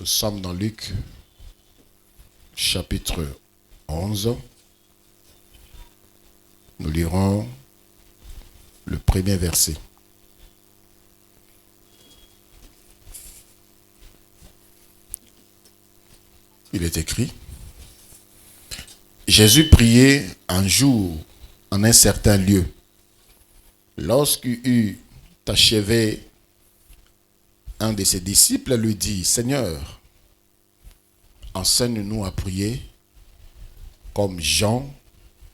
Nous sommes dans Luc, chapitre 11. Nous lirons le premier verset. Il est écrit: Jésus priait un jour en un certain lieu. Lorsqu'il eut achevé, un de ses disciples lui dit: Seigneur, enseigne-nous à prier comme Jean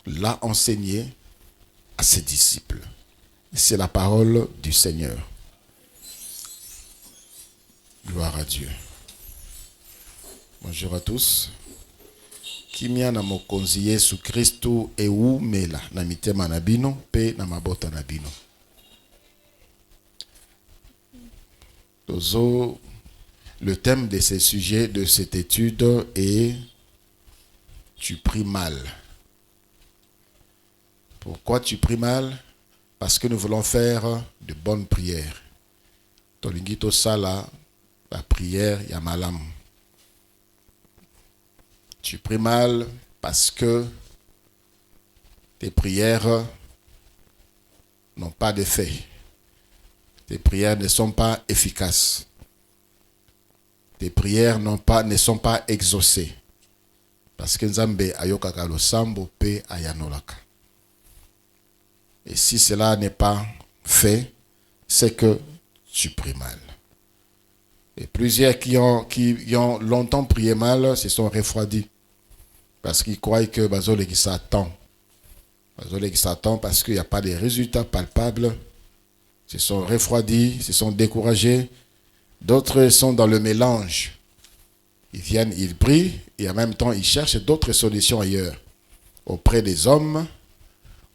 l'a enseigné à ses disciples. C'est la parole du Seigneur. Gloire à Dieu. Bonjour à tous. Kimia na mokonzi Yesu Kristu eumela na mitema na bino pe na mabota na bino. Le thème de ce sujet, de cette étude est « Tu pries mal ». Pourquoi tu pries mal? Parce que nous voulons faire de bonnes prières. Tolingito sala, la prière yamalam. Tu pries mal parce que tes prières n'ont pas d'effet. Tes prières ne sont pas efficaces. Tes prières ne sont pas exaucées. Parce que Nzambe ayokaka lo sambo pe ayanolaka. Et si cela n'est pas fait, c'est que tu pries mal. Et plusieurs qui ont longtemps prié mal se sont refroidis. Parce qu'ils croient que Bazole qui s'attend. Bazole qui s'attend parce qu'il n'y a pas de résultats palpables. Ils se sont refroidis, ils se sont découragés. D'autres sont dans le mélange. Ils viennent, ils prient et en même temps ils cherchent d'autres solutions ailleurs. Auprès des hommes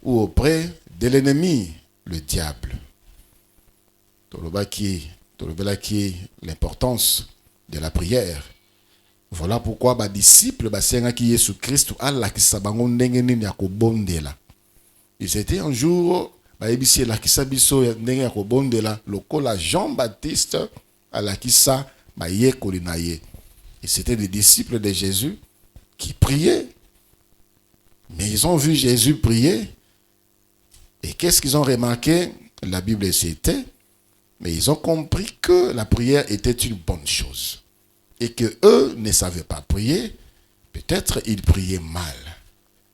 ou auprès de l'ennemi, le diable. Tolobelaki l'importance de la prière. Voilà pourquoi les disciples qui Yesu Christ Allah qui sabango ndenge nini ya kobondela. Ils étaient un jour baebisi la kisabiso ndenge ya kobondela lokola Jean-Baptiste ala kisa baye kolinaye. Et c'était des disciples de Jésus qui priaient. Mais ils ont vu Jésus prier. Et qu'est-ce qu'ils ont remarqué? La Bible citait. Mais ils ont compris que la prière était une bonne chose. Et que eux ne savaient pas prier. Peut-être ils priaient mal.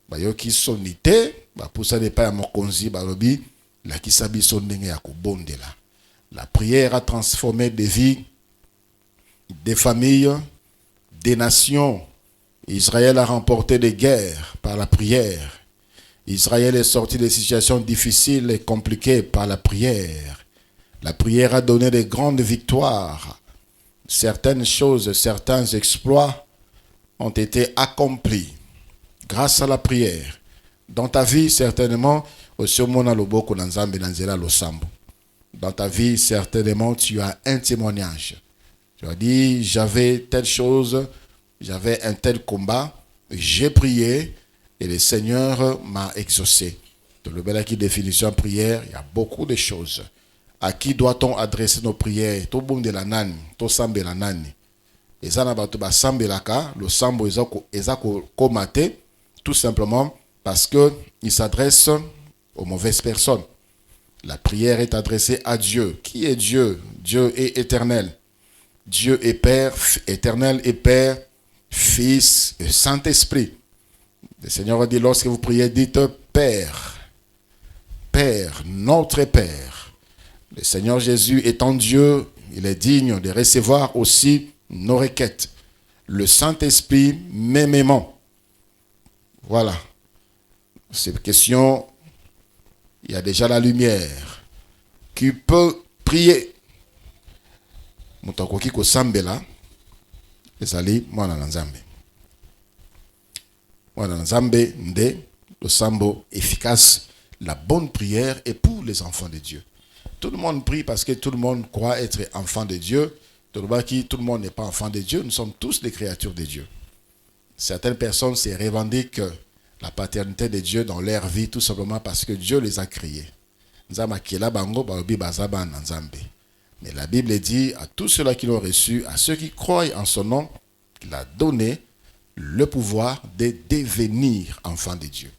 Bayoki sonité, pour ça n'est pas à mokonzi barobi, la kisabi sonenge ya kobondela. La prière a transformé des vies, des familles, des nations. Israël a remporté des guerres par la prière. Israël est sorti de situations difficiles et compliquées par la prière. La prière a donné de grandes victoires. Certaines choses, certains exploits ont été accomplis grâce à la prière. Dans ta vie, certainement, dans ta vie, certainement, tu as un témoignage. Tu as dit, j'avais telle chose, j'avais un tel combat, j'ai prié et le Seigneur m'a exaucé. Dans le bel acquis définition prière, il y a beaucoup de choses. À qui doit-on adresser nos prières? To bom de la nani, to sambe la nani. Ezana batu ba sambe laka, le sambo ezako komate, tout simplement parce que il s'adresse aux mauvaises personnes. La prière est adressée à Dieu. Qui est Dieu? Dieu est éternel. Dieu est Père, éternel et Père, Fils et Saint-Esprit. Le Seigneur a dit, lorsque vous priez, dites Père, Père, notre Père. Le Seigneur Jésus étant Dieu, il est digne de recevoir aussi nos requêtes. Le Saint-Esprit mêmement. Voilà. Cette question, il y a déjà la lumière qui peut prier. Mutakoki ko sambela, ezali mwana na Nzambe. Mwana na Nzambe nde le sambo efficace. La bonne prière est pour les enfants de Dieu. Tout le monde prie parce que tout le monde croit être enfant de Dieu. Tout le monde n'est pas enfant de Dieu. Nous sommes tous des créatures de Dieu. Certaines personnes se revendiquent la paternité de Dieu dans leur vie tout simplement parce que Dieu les a créés. Mais la Bible dit à tous ceux-là qui l'ont reçu, à ceux qui croient en son nom, qu'il a donné le pouvoir de devenir enfant de Dieu.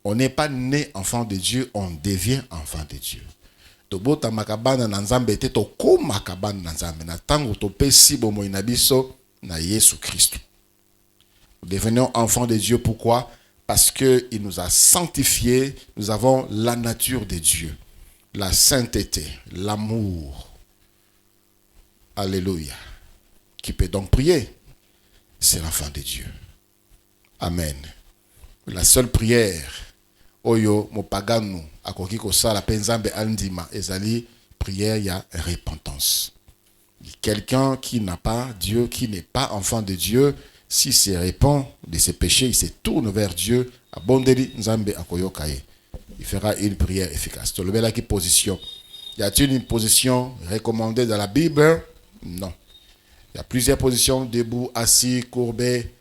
On n'est pas né enfant de Dieu, on devient enfant de Dieu. Tobota makabana na nzambe te toko makabana na nzambe na tango topesi bomo na biso na Yesu Christ. Nous devenons enfants de Dieu, pourquoi? Parce que il nous a sanctifiés, nous avons la nature de Dieu, la sainteté, l'amour. Alléluia. Qui peut donc prier? C'est l'enfant de Dieu. Amen. La seule prière oyo mopagano akoki kosala penzambe andima ezali prière ya repentance. Quelqu'un qui n'a pas Dieu, qui n'est pas enfant de Dieu, s'il se répand de ses péchés, il se tourne vers Dieu, abondeli nzambe akoyokaye. Il fera une prière efficace. Tu le qui position. Y a-t-il une position recommandée dans la Bible? Non. Il y a plusieurs positions, debout, assis, courbé,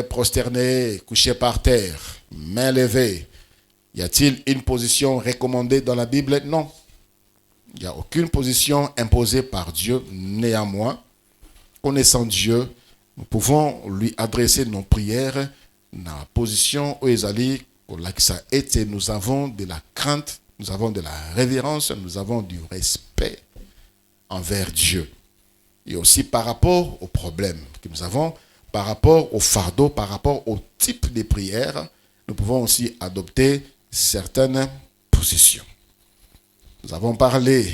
prosterné, couché par terre, main levée. Y a-t-il une position recommandée dans la Bible? Non. Il n'y a aucune position imposée par Dieu. Néanmoins, connaissant Dieu, nous pouvons lui adresser nos prières dans la position où ils allaient, nous avons de la crainte, nous avons de la révérence, nous avons du respect envers Dieu. Et aussi par rapport aux problèmes que nous avons, par rapport au fardeau, par rapport au type de prière, nous pouvons aussi adopter certaines positions. Nous avons parlé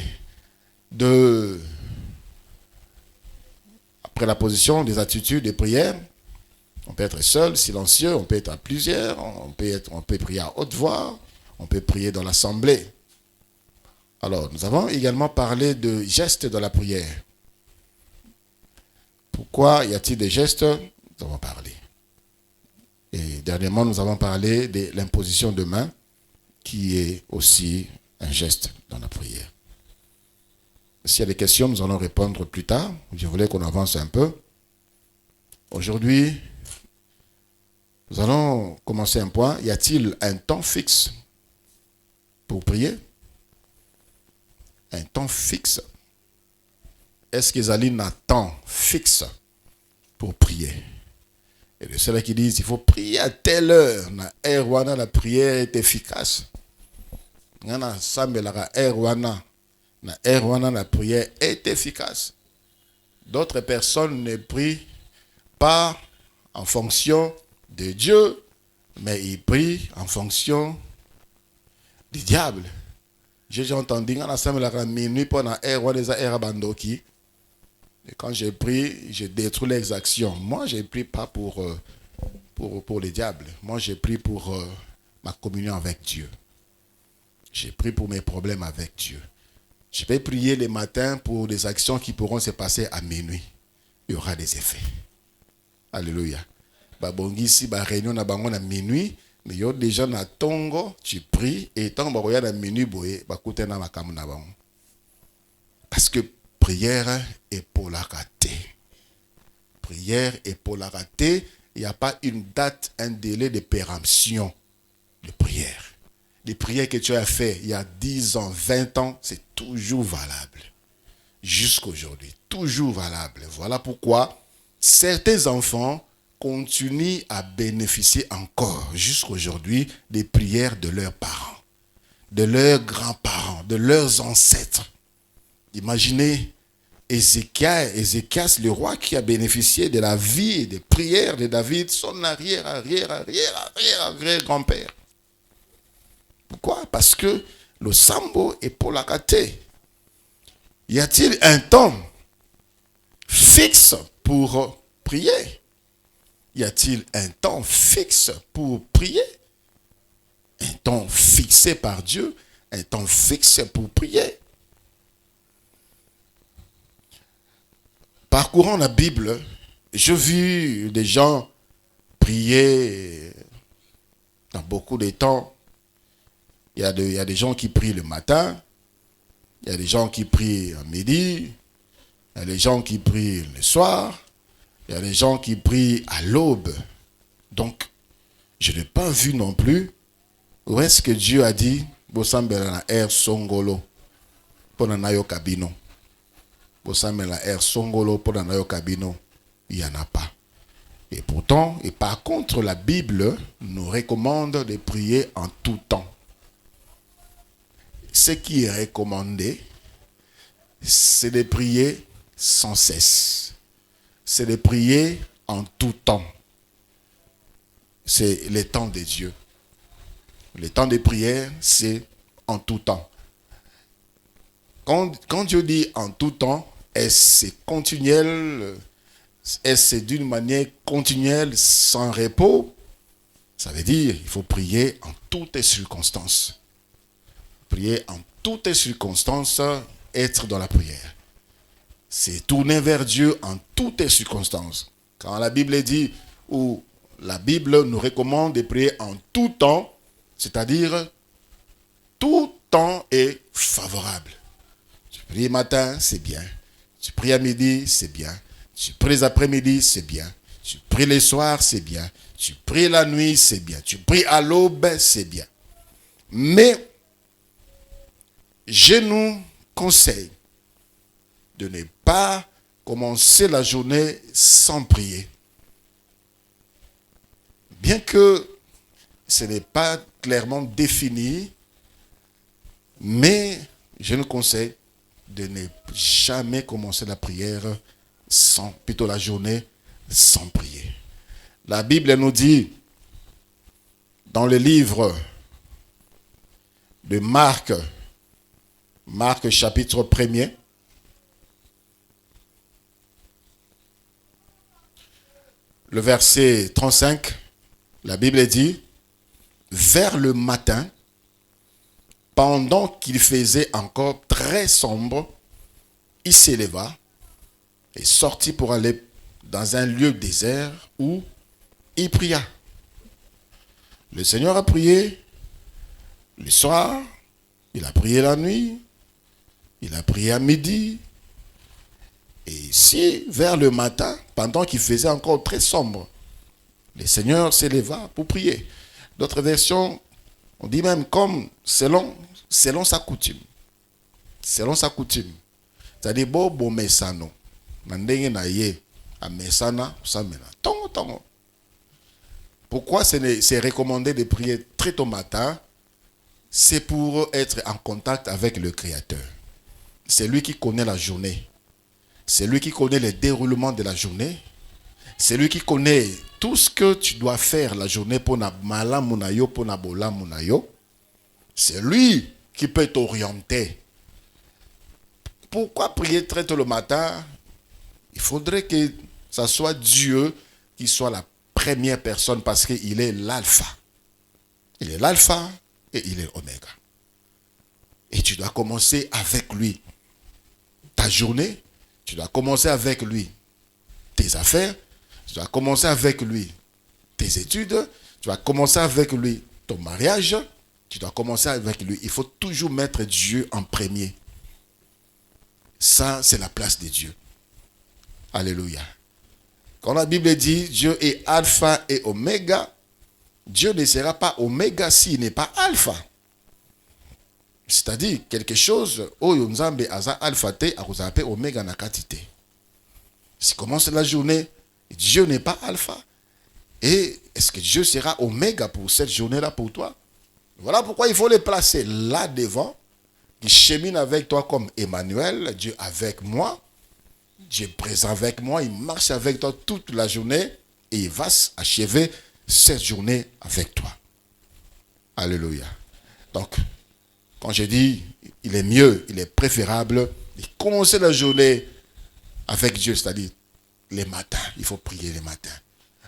après la position, des attitudes de prière. On peut être seul, silencieux, on peut être à plusieurs, on peut prier à haute voix, on peut prier dans l'assemblée. Alors, nous avons également parlé de gestes de la prière. Pourquoi y a-t-il des gestes? Nous avons parlé. Et dernièrement, nous avons parlé de l'imposition de main, qui est aussi un geste dans la prière. S'il y a des questions, nous allons répondre plus tard. Je voulais qu'on avance un peu. Aujourd'hui, nous allons commencer un point. Y a-t-il un temps fixe pour prier? Un temps fixe? Est-ce qu'ils allaient un temps fixe pour prier? Et de ceux qui disent il faut prier à telle heure, la prière est efficace. La prière est efficace. D'autres personnes ne prient pas en fonction de Dieu, mais ils prient en fonction du diable. J'ai entendu à minuit pendant et quand je prie, je détruis les actions. Moi, je ne prie pas pour les diables. Moi, je prie pour ma communion avec Dieu. Je prie pour mes problèmes avec Dieu. Je vais prier le matin pour des actions qui pourront se passer à minuit. Il y aura des effets. Alléluia. Babongisi, réunion na bango na minuit, mais il y a déjà na tongo, tu pries, et tant que tu na minuit, bakute na makamu na bango. Parce que prière est pour la rater. Prière est pour la rater. Il n'y a pas une date, un délai de péremption de prière. Les prières que tu as faites il y a 10 ans, 20 ans, c'est toujours valable. Jusqu'aujourd'hui, toujours valable. Voilà pourquoi certains enfants continuent à bénéficier encore jusqu'aujourd'hui des prières de leurs parents, de leurs grands-parents, de leurs ancêtres. Imaginez Ézéchias, le roi qui a bénéficié de la vie et des prières de David, son arrière-grand-père. Pourquoi? Parce que le sambo est pour la rater. Y a-t-il un temps fixe pour prier? Y a-t-il un temps fixe pour prier? Un temps fixé par Dieu, un temps fixe pour prier. Parcourant la Bible, j'ai vu des gens prier dans beaucoup de temps. Il y a des gens qui prient le matin, il y a des gens qui prient à midi, il y a des gens qui prient le soir, il y a des gens qui prient à l'aube. Donc, je n'ai pas vu non plus où est-ce que Dieu a dit Bosambela na air songolo pour nayo kabino. la air songolo pour dans cabino, il n'y en a pas. Et pourtant, et par contre, la Bible nous recommande de prier en tout temps. Ce qui est recommandé, c'est de prier sans cesse. C'est de prier en tout temps. C'est le temps de Dieu. Le temps de prière, c'est en tout temps. Quand Dieu dit en tout temps, est-ce c'est continuel? Est-ce c'est d'une manière continuelle, sans repos? Ça veut dire qu'il faut prier en toutes circonstances. Prier en toutes circonstances, être dans la prière. C'est tourner vers Dieu en toutes circonstances. Quand la Bible dit, ou la Bible nous recommande de prier en tout temps, c'est-à-dire tout temps est favorable. Tu pries matin, c'est bien. Tu pries à midi, c'est bien. Tu pries après-midi, c'est bien. Tu pries le soir, c'est bien. Tu pries la nuit, c'est bien. Tu pries à l'aube, c'est bien. Mais je nous conseille de ne pas commencer la journée sans prier. Bien que ce n'est pas clairement défini, mais je nous conseille de ne jamais commencer la prière plutôt la journée sans prier. La Bible nous dit dans le livre de Marc chapitre 1er, le verset 35, la Bible dit, vers le matin, pendant qu'il faisait encore très sombre, il s'éleva et sortit pour aller dans un lieu désert où il pria. Le Seigneur a prié le soir, il a prié la nuit, il a prié à midi. Et ici, vers le matin, pendant qu'il faisait encore très sombre, le Seigneur s'éleva pour prier. D'autres versions, on dit même comme selon sa coutume. Selon sa coutume. C'est-à-dire, bon mesano. Pourquoi c'est recommandé de prier très tôt matin? C'est pour être en contact avec le Créateur. C'est lui qui connaît la journée. C'est lui qui connaît le déroulement de la journée. C'est lui qui connaît tout ce que tu dois faire la journée pour na malamunayo, pour na bolamunayo. C'est lui qui peut t'orienter. Pourquoi prier très tôt le matin? Il faudrait que ça soit Dieu qui soit la première personne parce qu'il est l'alpha. Il est l'alpha et il est l'oméga. Et tu dois commencer avec lui ta journée. Tu dois commencer avec lui tes affaires. Tu dois commencer avec lui tes études. Tu dois commencer avec lui ton mariage. Tu dois commencer avec lui. Il faut toujours mettre Dieu en premier. Ça, c'est la place de Dieu. Alléluia. Quand la Bible dit Dieu est alpha et oméga, Dieu ne sera pas oméga s'il n'est pas alpha. C'est-à-dire quelque chose, oyo nzambe aza alpha te, akozape oméga na katite. Si commence la journée, Dieu n'est pas alpha. Et est-ce que Dieu sera oméga pour cette journée-là pour toi? Voilà pourquoi il faut les placer là devant, qui chemine avec toi comme Emmanuel, Dieu avec moi, Dieu présent avec moi, il marche avec toi toute la journée et il va achever cette journée avec toi. Alléluia. Donc, quand je dis, il est mieux, il est préférable de commencer la journée avec Dieu, c'est-à-dire les matins. Il faut prier les matins.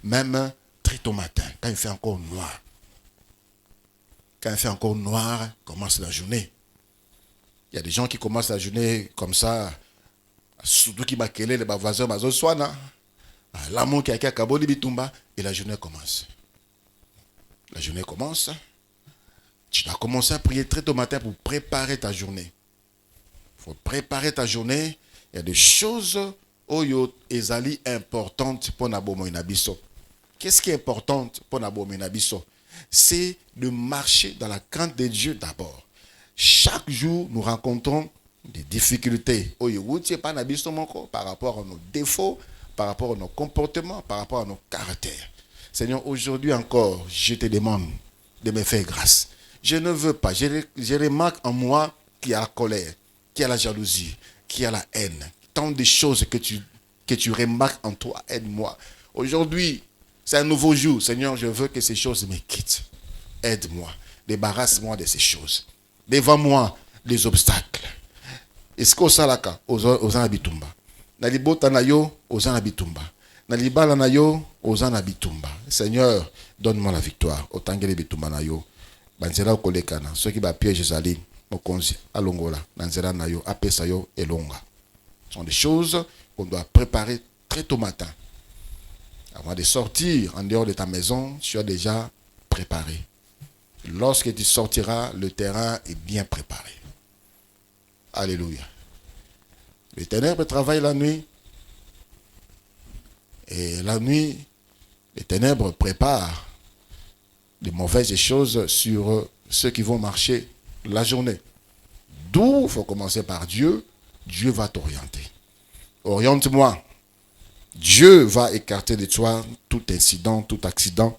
Même très tôt matin, quand il fait encore noir. Quand il fait encore noir, commence la journée. Il y a des gens qui commencent la journée comme ça, surtout qui bakele les voisins bazo swana. L'amour qui a kaboli bitumba et la journée commence. La journée commence. Tu dois commencer à prier très tôt matin pour préparer ta journée. Il faut préparer ta journée. Il y a des choses oyo ezali importantes pour nabo inabiso. Qu'est-ce qui est important pour nabo inabiso? C'est de marcher dans la crainte de Dieu d'abord. Chaque jour, nous rencontrons des difficultés, par rapport à nos défauts, par rapport à nos comportements, par rapport à nos caractères. Seigneur, aujourd'hui encore, je te demande de me faire grâce. Je ne veux pas, je remarque en moi qu'il y a la colère, qu'il y a la jalousie, qu'il y a la haine. Tant de choses que tu remarques en toi, aide-moi. Aujourd'hui, c'est un nouveau jour. Seigneur, je veux que ces choses me quittent. Aide-moi, débarrasse-moi de ces choses. Devant moi, les obstacles. Est-ce qu'au salaka, aux habitumba? Nalibota na yo, aux habitumba. Nalibala na yo, aux habitumba. Seigneur, donne-moi la victoire. Otangele bitumba na yo. Banzela kolekana. Ceux qui ba piège zali, mokonzi, alongola, nanzela na yo, apesa yo, elonga. Ce sont des choses qu'on doit préparer très tôt matin. Avant de sortir en dehors de ta maison, tu as déjà préparé. Lorsque tu sortiras, le terrain est bien préparé. Alléluia. Les ténèbres travaillent la nuit. Et la nuit, les ténèbres préparent de mauvaises choses sur ceux qui vont marcher la journée. D'où il faut commencer par Dieu. Dieu va t'orienter. Oriente-moi. Dieu va écarter de toi tout incident, tout accident.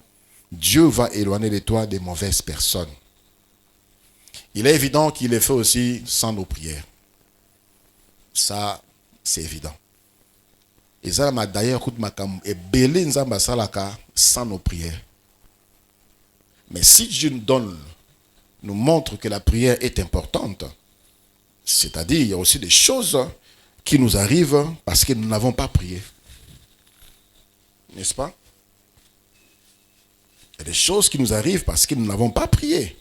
Dieu va éloigner de toi des mauvaises personnes. Il est évident qu'il est fait aussi sans nos prières. Ça, c'est évident. Et ça m'a d'ailleurs et sans nos prières. Mais si Dieu nous montre que la prière est importante, c'est-à-dire il y a aussi des choses qui nous arrivent parce que nous n'avons pas prié. N'est-ce pas? Il y a des choses qui nous arrivent parce que nous n'avons pas prié.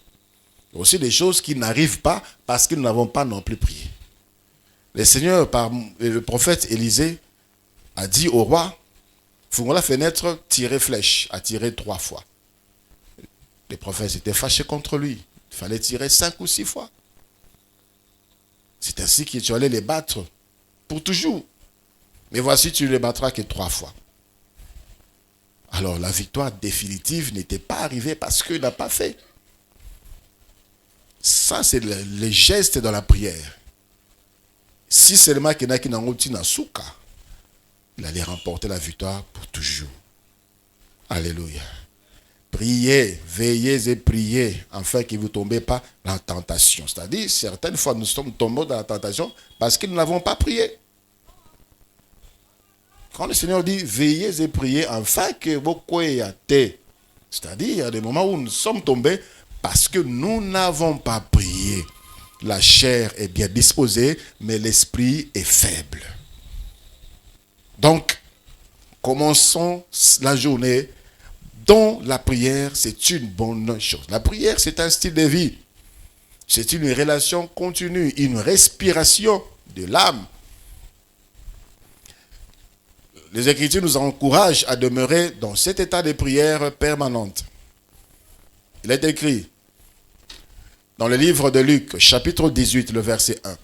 Il y a aussi des choses qui n'arrivent pas parce que nous n'avons pas non plus prié. Le Seigneur, par le prophète Élisée, a dit au roi, fouillons la fenêtre, tirez flèche, a tiré 3 fois. Les prophètes étaient fâchés contre lui. Il fallait tirer 5 ou 6 fois. C'est ainsi que tu allais les battre pour toujours. Mais voici, tu ne les battras que 3 fois. Alors la victoire définitive n'était pas arrivée parce qu'il n'a pas fait. Ça, c'est le geste dans la prière. Si seulement il y en a qui n'ont pas souka, il allait remporter la victoire pour toujours. Alléluia. Priez, veillez et priez, afin que vous ne tombiez pas dans la tentation. C'est-à-dire, certaines fois, nous sommes tombés dans la tentation parce que nous n'avons pas prié. Quand le Seigneur dit veillez et priez, afin que vous croyez, c'est-à-dire, il y a des moments où nous sommes tombés parce que nous n'avons pas prié. La chair est bien disposée, mais l'esprit est faible. Donc, commençons la journée dont la prière, c'est une bonne chose. La prière, c'est un style de vie. C'est une relation continue, une respiration de l'âme. Les Écritures nous encouragent à demeurer dans cet état de prière permanente. Il est écrit dans le livre de Luc, chapitre 18, le verset 1.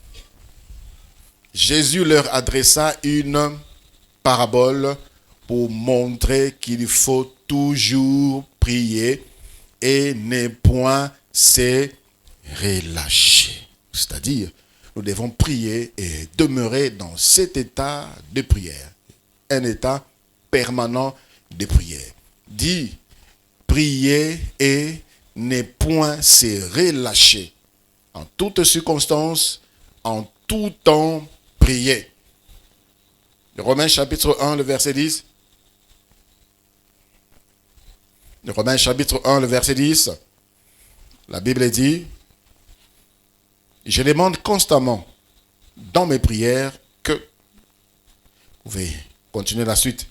Jésus leur adressa une parabole pour montrer qu'il faut toujours prier et ne point se relâcher. C'est-à-dire, nous devons prier et demeurer dans cet état de prière. Un état permanent de prière. Dit, prier et ne point se relâcher. En toutes circonstances, en tout temps, prier. Romains chapitre 1, le verset 10. Romains chapitre 1, le verset 10. La Bible dit, je demande constamment dans mes prières que, vous pouvez continuer la suite,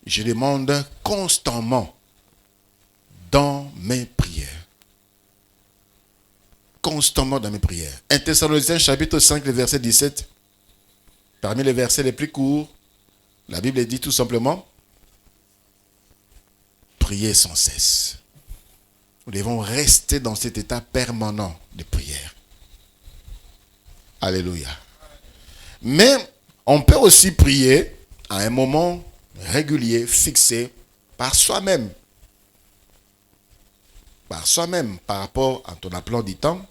je demande constamment dans mes prières. Constamment dans mes prières. 1 Thessaloniciens chapitre 5, le verset 17. Parmi les versets les plus courts, la Bible dit tout simplement, priez sans cesse. Nous devons rester dans cet état permanent de prière. Alléluia. Mais on peut aussi prier à un moment régulier, fixé par soi-même. Par soi-même, par rapport à ton emploi du temps.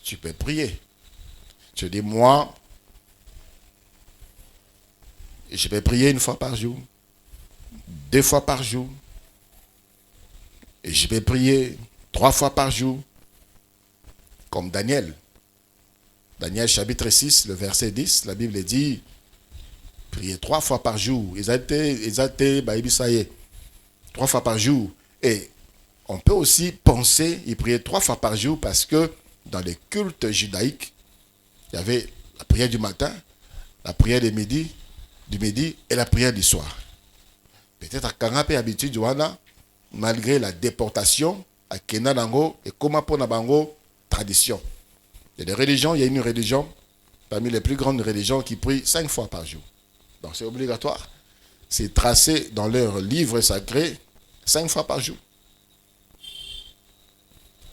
tu peux prier. Tu dis, moi, je peux prier 1 fois par jour, 2 fois par jour, et je peux prier 3 fois par jour, comme Daniel. Daniel chapitre 6, le verset 10, la Bible dit, priez 3 fois par jour. Ils étaient, ça y est, 3 fois par jour. Et on peut aussi penser et prier 3 fois par jour parce que dans les cultes judaïques, il y avait la prière du matin, la prière du midi et la prière du soir. Peut-être à Kangape habitude, malgré la déportation, à Kena Dango et comment pour Nabango, tradition. Il y a des religions, il y a une religion, parmi les plus grandes religions, qui prient 5 fois par jour. Donc c'est obligatoire. C'est tracé dans leur livre sacré 5 fois par jour.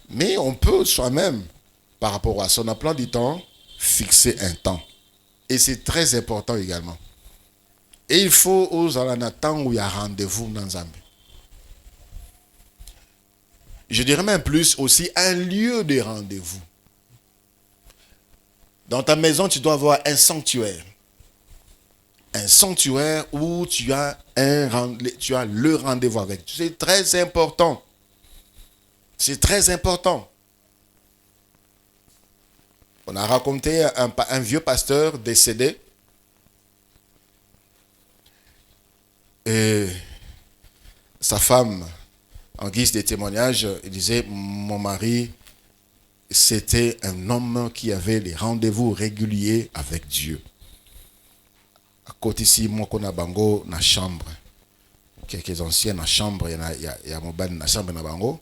Mais on peut soi-même, par rapport à son emploi du temps, fixer un temps. Et c'est très important également. Et il faut aux alanatans où il y a rendez-vous dans Zambie. Je dirais même plus aussi un lieu de rendez-vous. Dans ta maison, tu dois avoir un sanctuaire. Un sanctuaire où tu as le rendez-vous avec. C'est très important. C'est très important. On a raconté un vieux pasteur décédé. Et sa femme, en guise de témoignage, il disait, mon mari, c'était un homme qui avait les rendez-vous réguliers avec Dieu. À côté ici, moi, qu'on a bango, na chambre. Quelques anciens na chambre, il y a mon ban na chambre na bango.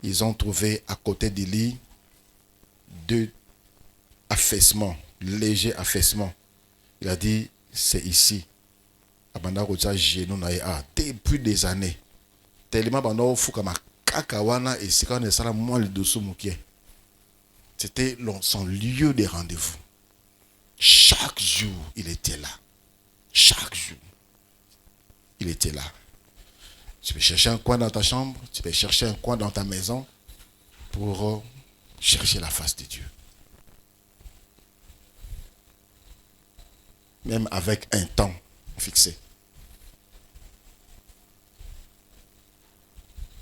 Ils ont trouvé à côté du lit 2 affaissements, légers affaissements. Il a dit, c'est ici. Depuis des années. Tellement c'était son lieu de rendez-vous. Chaque jour, il était là. Chaque jour, il était là. Tu peux chercher un coin dans ta chambre, tu peux chercher un coin dans ta maison pour chercher la face de Dieu. Même avec un temps fixé.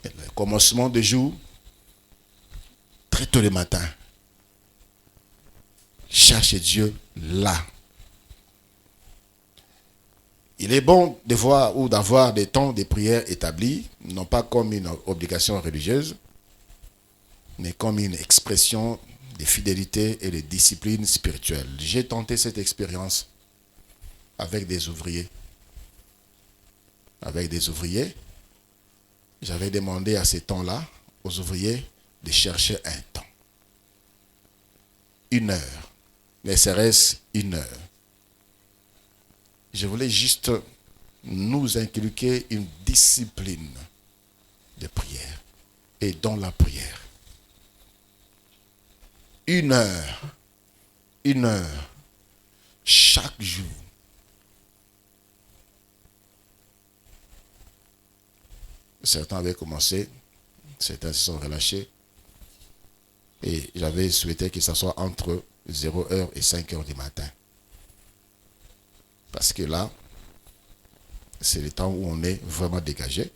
Et le commencement du jour, très tôt le matin, cherche Dieu là. Il est bon de voir ou d'avoir des temps de prière établis, non pas comme une obligation religieuse, mais comme une expression de fidélité et de discipline spirituelle. J'ai tenté cette expérience avec des ouvriers. Avec des ouvriers, j'avais demandé à ces temps-là aux ouvriers de chercher un temps. 1 heure. Ne serait-ce 1 heure. Je voulais juste nous inculquer une discipline de prière et dans la prière. 1 heure. 1 heure. Chaque jour. Certains avaient commencé, certains se sont relâchés. Et j'avais souhaité que ça soit entre 0h et 5h du matin. Parce que là, c'est le temps où on est vraiment dégagé.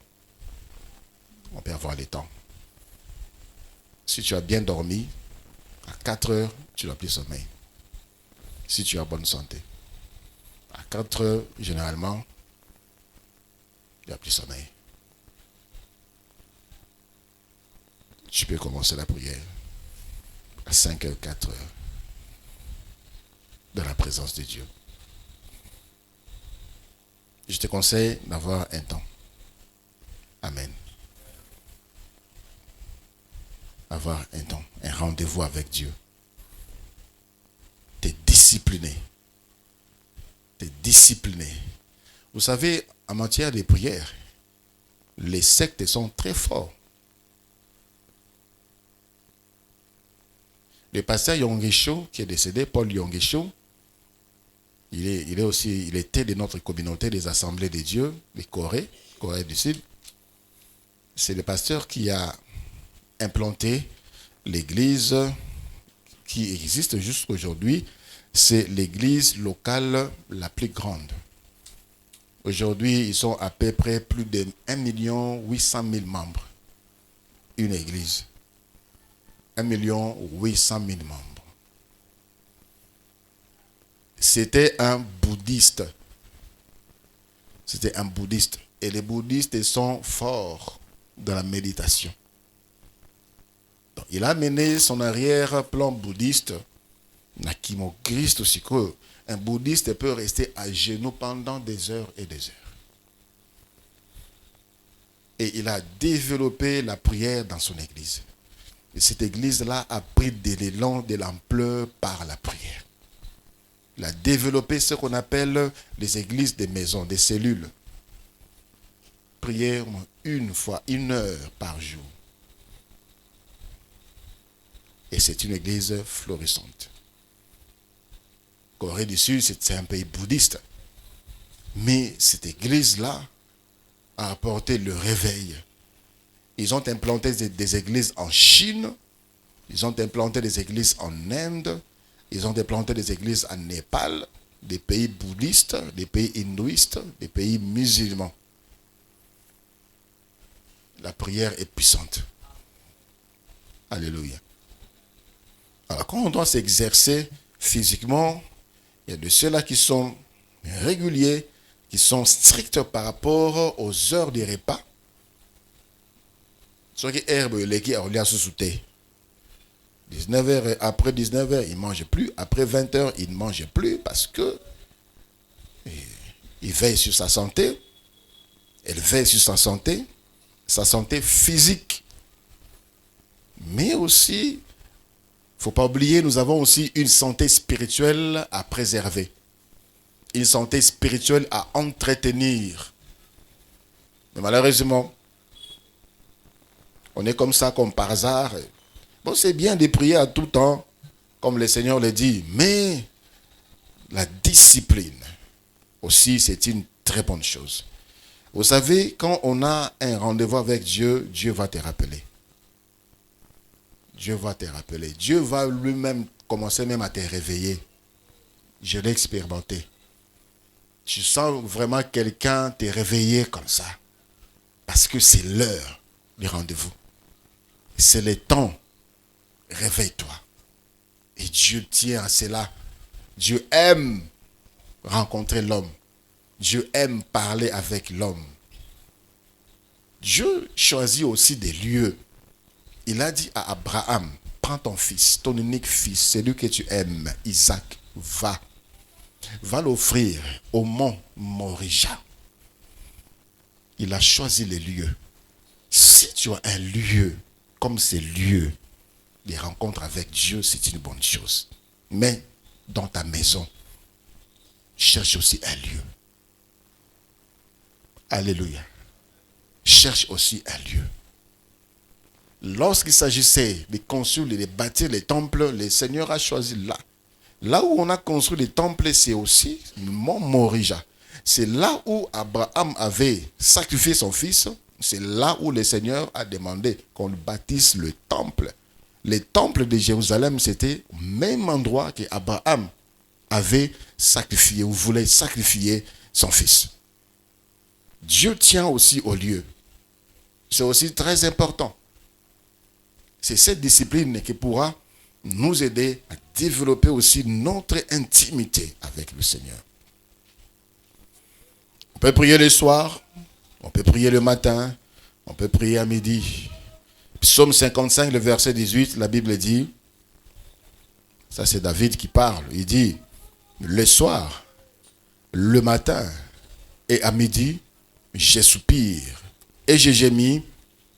On peut avoir le temps. Si tu as bien dormi, à 4h, tu n'as plus sommeil. Si tu as bonne santé. À 4h, généralement, il n'y a plus sommeil. Tu peux commencer la prière à 5h, 4h, dans la présence de Dieu. Je te conseille d'avoir un temps. Amen. Avoir un temps, un rendez-vous avec Dieu. T'es discipliné. T'es discipliné. Vous savez, en matière de prière, les sectes sont très forts. Le pasteur Yongesho, qui est décédé, Paul Yongesho, il était de notre communauté des Assemblées de Dieu, de Corée du Sud. C'est le pasteur qui a implanté l'église qui existe jusqu'à aujourd'hui, c'est l'église locale la plus grande. Aujourd'hui, ils sont à peu près plus de 1 800 000 membres. Une église. 1 800 000 membres. C'était un bouddhiste. C'était un bouddhiste. Et les bouddhistes sont forts dans la méditation. Donc, il a mené son arrière-plan bouddhiste. Nakimo Christ aussi que un bouddhiste peut rester à genoux pendant des heures et des heures. Et il a développé la prière dans son église. Et cette église-là a pris de l'élan, de l'ampleur par la prière. Il a développé ce qu'on appelle les églises des maisons, des cellules. Prière 1 heure par jour. Et c'est une église florissante. Corée du Sud, c'est un pays bouddhiste. Mais cette église-là a apporté le réveil. Ils ont implanté des églises en Chine. Ils ont implanté des églises en Inde. Ils ont implanté des églises en Népal, des pays bouddhistes, des pays hindouistes, des pays musulmans. La prière est puissante. Alléluia. Alors quand on doit s'exercer physiquement, il y a de ceux-là qui sont réguliers, qui sont stricts par rapport aux heures des repas. Ceux qui herbent les qui ont sous-souté. 19h, après 19h, ils ne mangent plus. Après 20h, ils ne mangent plus parce que il veille sur sa santé. Elle veille sur sa santé physique. Mais aussi, il ne faut pas oublier, nous avons aussi une santé spirituelle à préserver. Une santé spirituelle à entretenir. Mais malheureusement, on est comme ça, comme par hasard. Bon, c'est bien de prier à tout temps, comme le Seigneur le dit, mais la discipline aussi, c'est une très bonne chose. Vous savez, quand on a un rendez-vous avec Dieu, Dieu va te rappeler. Dieu va te rappeler. Dieu va lui-même commencer même à te réveiller. Je l'ai expérimenté. Tu sens vraiment quelqu'un te réveiller comme ça. Parce que c'est l'heure du rendez-vous. C'est le temps. Réveille-toi. Et Dieu tient à cela. Dieu aime rencontrer l'homme. Dieu aime parler avec l'homme. Dieu choisit aussi des lieux. Il a dit à Abraham, prends ton fils, ton unique fils, celui que tu aimes, Isaac, va l'offrir au mont Morija. Il a choisi les lieux. Si tu as un lieu comme ces lieux, les rencontres avec Dieu, c'est une bonne chose. Mais dans ta maison, cherche aussi un lieu. Alléluia. Cherche aussi un lieu. Lorsqu'il s'agissait de construire et de bâtir les temples, le Seigneur a choisi là. Là où on a construit les temples, c'est aussi le mont Morija. C'est là où Abraham avait sacrifié son fils. C'est là où le Seigneur a demandé qu'on bâtisse le temple. Le temple de Jérusalem, c'était au même endroit que Abraham avait sacrifié ou voulait sacrifier son fils. Dieu tient aussi au lieu. C'est aussi très important. C'est cette discipline qui pourra nous aider à développer aussi notre intimité avec le Seigneur. On peut prier le soir, on peut prier le matin, on peut prier à midi. Psaume 55, le verset 18, la Bible dit, ça c'est David qui parle, il dit, le soir, le matin et à midi, je soupire et je gémis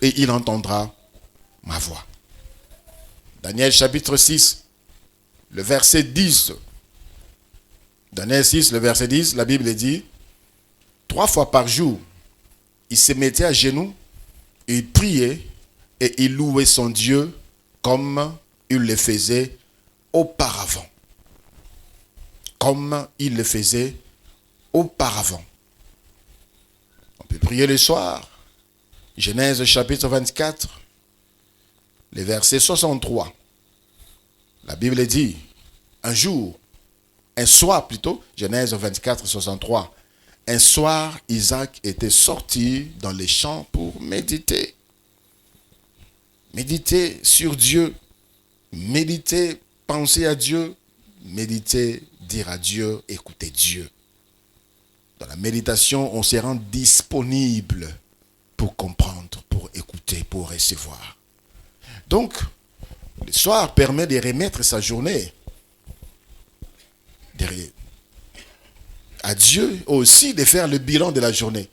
et il entendra ma voix. Daniel chapitre 6, le verset 10. Daniel 6, le verset 10, la Bible dit, 3 fois par jour, il se mettait à genoux, il priait et il louait son Dieu comme il le faisait auparavant. Comme il le faisait auparavant. On peut prier le soir. Genèse chapitre 24, le verset 63. La Bible dit, un soir plutôt, Genèse 24, 63, un soir, Isaac était sorti dans les champs pour méditer. Méditer sur Dieu, méditer, penser à Dieu, méditer, dire à Dieu, écouter Dieu. Dans la méditation, on se rend disponible pour comprendre, pour écouter, pour recevoir. Donc, le soir permet de remettre sa journée à Dieu, aussi de faire le bilan de la journée,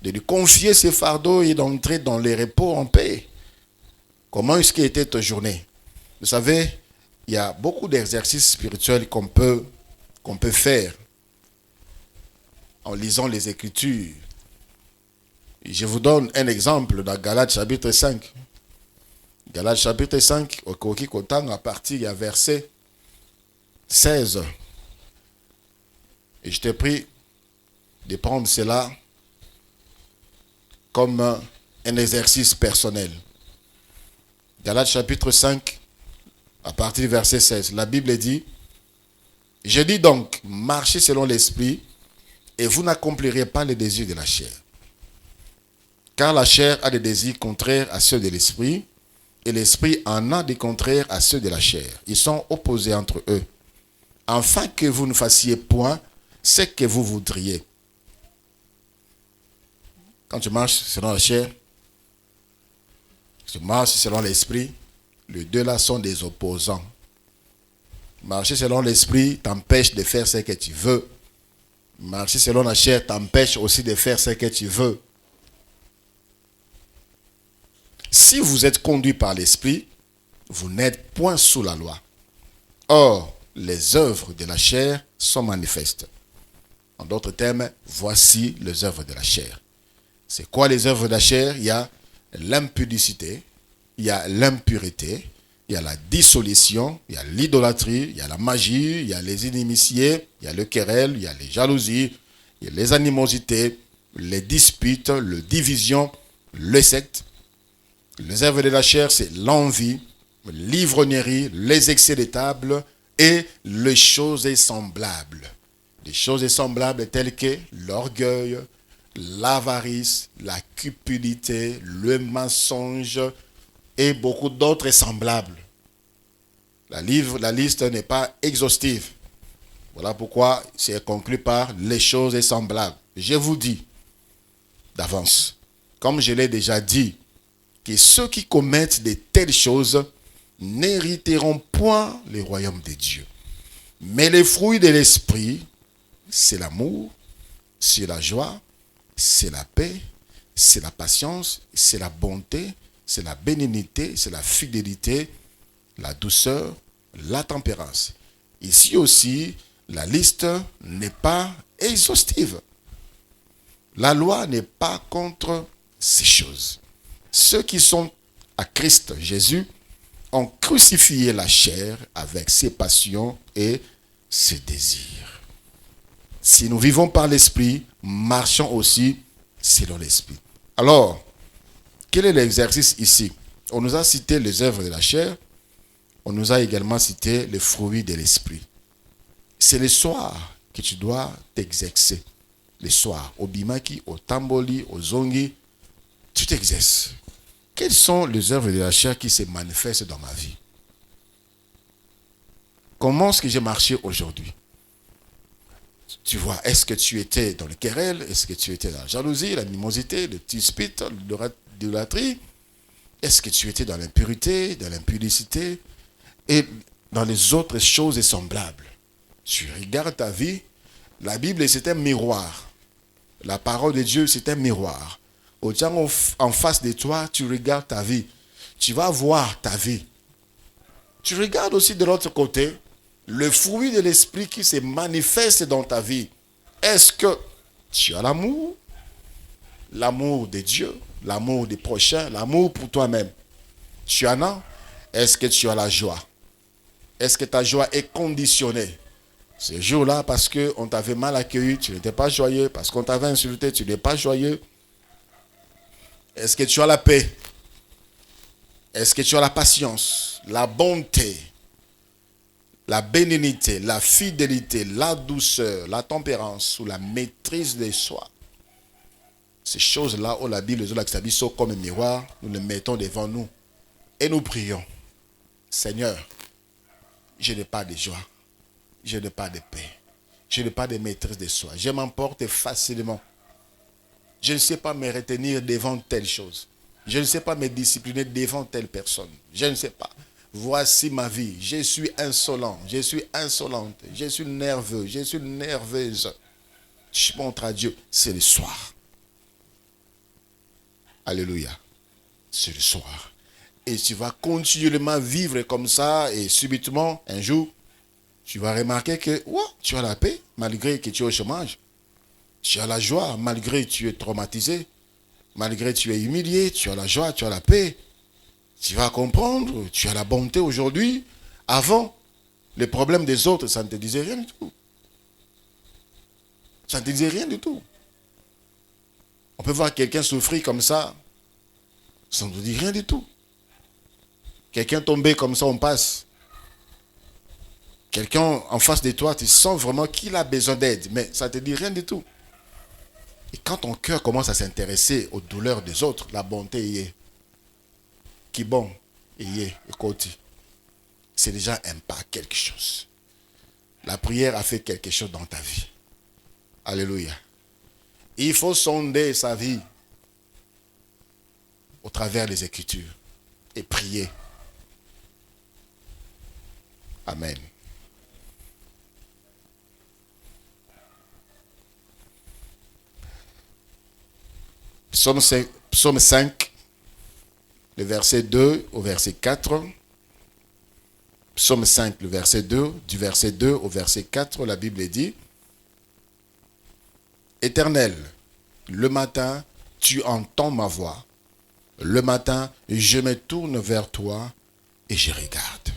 de lui confier ses fardeaux et d'entrer dans les repos en paix. Comment est-ce qu'était ta journée? Vous savez, il y a beaucoup d'exercices spirituels qu'on peut faire en lisant les Écritures. Je vous donne un exemple dans Galates chapitre 5. Galates chapitre 5, à partir du verset 16. Et je te prie de prendre cela comme un exercice personnel. Galates chapitre 5, à partir du verset 16. La Bible dit, « Je dis donc, marchez selon l'esprit, et vous n'accomplirez pas les désirs de la chair. Car la chair a des désirs contraires à ceux de l'esprit, et l'esprit en a des contraires à ceux de la chair. Ils sont opposés entre eux, afin que vous ne fassiez point ce que vous voudriez. » Quand tu marches selon la chair, tu marches selon l'esprit, les deux là sont des opposants. Marcher selon l'esprit t'empêche de faire ce que tu veux. Marcher selon la chair t'empêche aussi de faire ce que tu veux. Si vous êtes conduit par l'esprit, vous n'êtes point sous la loi. Or, les œuvres de la chair sont manifestes. En d'autres termes, voici les œuvres de la chair. C'est quoi les œuvres de la chair? Il y a l'impudicité, il y a l'impureté, il y a la dissolution, il y a l'idolâtrie, il y a la magie, il y a les inimitiés, il y a le querelle, il y a les jalousies, il y a les animosités, les disputes, les divisions, les sectes. Les œuvres de la chair, c'est l'envie, l'ivrognerie, les excès de table et les choses semblables. Des choses semblables telles que l'orgueil, l'avarice, la cupidité, le mensonge et beaucoup d'autres semblables. La liste n'est pas exhaustive. Voilà pourquoi c'est conclu par les choses semblables. Je vous dis d'avance, comme je l'ai déjà dit, que ceux qui commettent de telles choses n'hériteront point le royaume de Dieu. Mais les fruits de l'esprit, c'est l'amour, c'est la joie, c'est la paix, c'est la patience, c'est la bonté, c'est la bénignité, c'est la fidélité, la douceur, la tempérance. Ici aussi, la liste n'est pas exhaustive. La loi n'est pas contre ces choses. Ceux qui sont à Christ Jésus ont crucifié la chair avec ses passions et ses désirs. Si nous vivons par l'esprit, marchons aussi selon l'esprit. Alors, quel est l'exercice ici? On nous a cité les œuvres de la chair, on nous a également cité les fruits de l'esprit. C'est le soir que tu dois t'exercer. Le soir, au bimaki, au tamboli, au zongi, tu t'exerces. Quelles sont les œuvres de la chair qui se manifestent dans ma vie? Comment est-ce que j'ai marché aujourd'hui? Tu vois, est-ce que tu étais dans le querelle? Est-ce que tu étais dans la jalousie, l'animosité, le dispute, l'idolâtrie? Est-ce que tu étais dans l'impurité, dans l'impudicité et dans les autres choses semblables? Tu regardes ta vie. La Bible, c'est un miroir. La parole de Dieu, c'est un miroir. En face de toi, tu regardes ta vie. Tu vas voir ta vie. Tu regardes aussi de l'autre côté le fruit de l'esprit qui se manifeste dans ta vie. Est-ce que tu as l'amour? L'amour de Dieu, l'amour des prochains, l'amour pour toi-même. Tu en as? Est-ce que tu as la joie? Est-ce que ta joie est conditionnée? Ce jour-là, parce qu'on t'avait mal accueilli, tu n'étais pas joyeux. Parce qu'on t'avait insulté, tu n'es pas joyeux. Est-ce que tu as la paix? Est-ce que tu as la patience, la bonté, la bénignité, la fidélité, la douceur, la tempérance ou la maîtrise de soi. Ces choses-là, où la Bible les sont comme un miroir, nous les mettons devant nous et nous prions. Seigneur, je n'ai pas de joie, je n'ai pas de paix, je n'ai pas de maîtrise de soi. Je m'emporte facilement. Je ne sais pas me retenir devant telle chose. Je ne sais pas me discipliner devant telle personne. Je ne sais pas. Voici ma vie. Je suis insolent. Je suis insolente. Je suis nerveux. Je suis nerveuse. Je montre à Dieu. C'est le soir. Alléluia. C'est le soir. Et tu vas continuellement vivre comme ça. Et subitement, un jour, tu vas remarquer que tu as la paix malgré que tu es au chômage. Tu as la joie malgré que tu es traumatisé. Malgré que tu es humilié, tu as la joie, tu as la paix. Tu vas comprendre, tu as la bonté aujourd'hui. Avant, les problèmes des autres, ça ne te disait rien du tout. Ça ne te disait rien du tout. On peut voir quelqu'un souffrir comme ça, ça ne te dit rien du tout. Quelqu'un tomber comme ça, on passe. Quelqu'un en face de toi, tu sens vraiment qu'il a besoin d'aide, mais ça ne te dit rien du tout. Et quand ton cœur commence à s'intéresser aux douleurs des autres, la bonté y est. Qui bon, y est, écoute. C'est déjà un pas, quelque chose. La prière a fait quelque chose dans ta vie. Alléluia. Il faut sonder sa vie au travers des Écritures et prier. Amen. Psaume 5, le verset 2 au verset 4. Psaume 5, le verset 2, du verset 2 au verset 4, la Bible dit: Éternel, le matin, tu entends ma voix. Le matin, je me tourne vers toi et je regarde.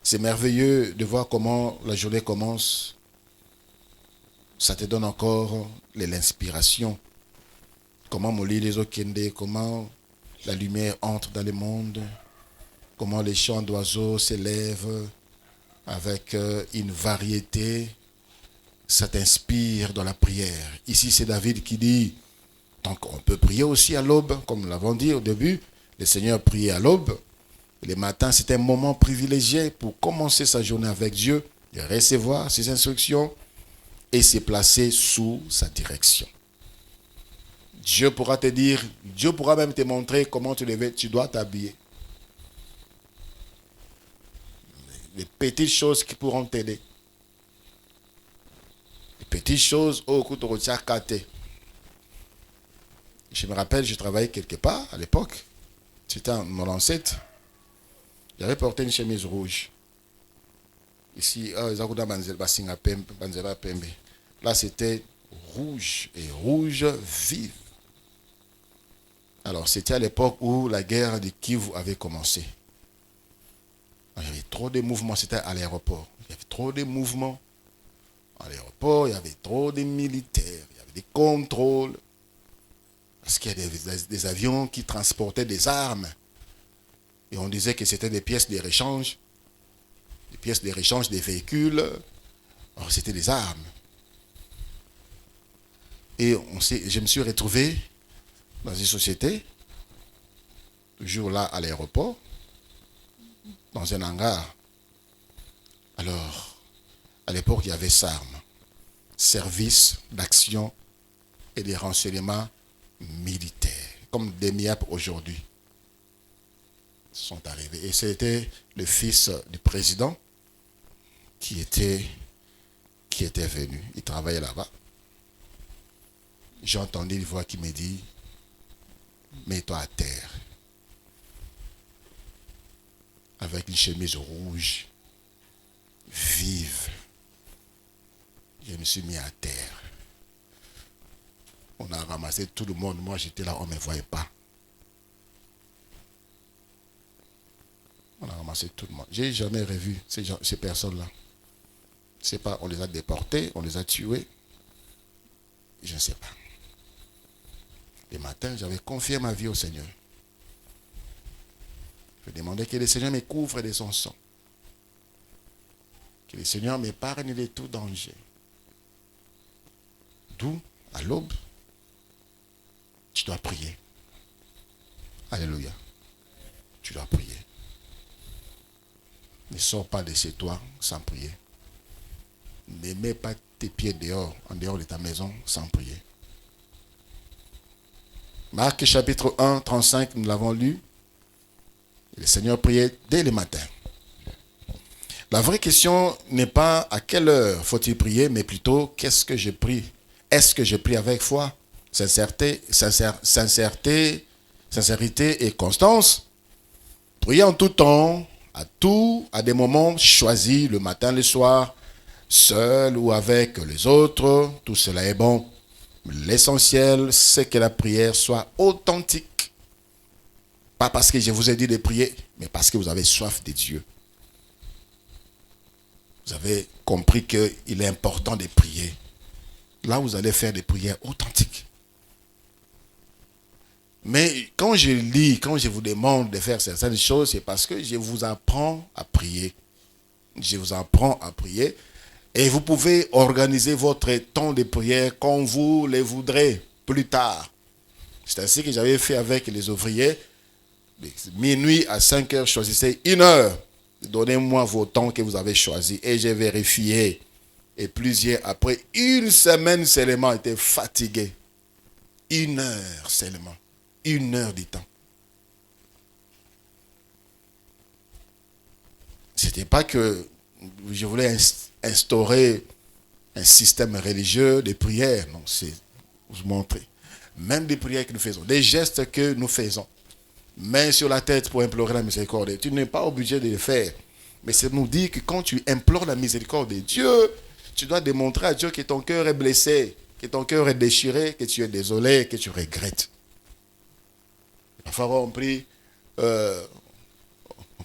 C'est merveilleux de voir comment la journée commence. Ça te donne encore l'inspiration. Comment Moli les Okende, comment la lumière entre dans le monde, comment les chants d'oiseaux s'élèvent avec une variété. Ça t'inspire dans la prière. Ici, c'est David qui dit, donc on peut prier aussi à l'aube, comme nous l'avons dit au début. Le Seigneur priait à l'aube. Le matin, c'est un moment privilégié pour commencer sa journée avec Dieu, de recevoir ses instructions et se placer sous sa direction. Dieu pourra te dire, Dieu pourra même te montrer comment tu dois t'habiller. Les petites choses qui pourront t'aider. Les petites choses au coup de Je me rappelle, je travaillais quelque part à l'époque. C'était en 97. J'avais porté une chemise rouge. Ici, là, c'était rouge et rouge vive. Alors, c'était à l'époque où la guerre de Kivu avait commencé. Il y avait trop de mouvements, c'était à l'aéroport. Il y avait trop de mouvements. À l'aéroport, il y avait trop de militaires, il y avait des contrôles. Parce qu'il y a des avions qui transportaient des armes. Et on disait que c'était des pièces de rechange. Des pièces de rechange des véhicules. Alors, c'était des armes. Et je me suis retrouvé dans une société, toujours là à l'aéroport, dans un hangar. Alors, à l'époque, il y avait SARM, Service d'action et des renseignements militaires, comme des MIAP aujourd'hui, sont arrivés. Et c'était le fils du président qui était venu. Il travaillait là-bas. J'ai entendu une voix qui me dit, mets-toi à terre. Avec une chemise rouge, vive. Je me suis mis à terre. On a ramassé tout le monde. Moi, j'étais là, on ne me voyait pas. On a ramassé tout le monde. Je n'ai jamais revu ces personnes-là. C'est pas, on les a déportés, on les a tués. Je ne sais pas. Le matin, j'avais confié ma vie au Seigneur. Je demandais que le Seigneur me couvre de son sang. Que le Seigneur m'épargne de tout danger. D'où, à l'aube, tu dois prier. Alléluia. Tu dois prier. Ne sors pas de chez toi sans prier. Ne mets pas tes pieds dehors, en dehors de ta maison, sans prier. Marc chapitre 1, 35, nous l'avons lu. Le Seigneur priait dès le matin. La vraie question n'est pas à quelle heure faut-il prier, mais plutôt qu'est-ce que je prie. Est-ce que je prie avec foi, sincérité et constance? Prier en tout temps, à des moments choisis, le matin, le soir, seul ou avec les autres, tout cela est bon. L'essentiel, c'est que la prière soit authentique. Pas parce que je vous ai dit de prier, mais parce que vous avez soif de Dieu. Vous avez compris qu'il est important de prier. Là, vous allez faire des prières authentiques. Mais quand je lis, quand je vous demande de faire certaines choses, c'est parce que je vous apprends à prier. Je vous apprends à prier. Et vous pouvez organiser votre temps de prière comme vous le voudrez plus tard. C'est ainsi que j'avais fait avec les ouvriers. De minuit à 5 heures, choisissez 1 heure. Donnez-moi vos temps que vous avez choisis. Et j'ai vérifié. Et plusieurs, après 1 semaine seulement, étaient fatigués. 1 heure seulement. 1 heure du temps. C'était pas que je voulais instaurer un système religieux de prière. Non, c'est vous montrer. Même des prières que nous faisons, des gestes que nous faisons. Main sur la tête pour implorer la miséricorde. Tu n'es pas obligé de le faire. Mais c'est nous dire que quand tu implores la miséricorde de Dieu, tu dois démontrer à Dieu que ton cœur est blessé, que ton cœur est déchiré, que tu es désolé, que tu regrettes. Parfois on prie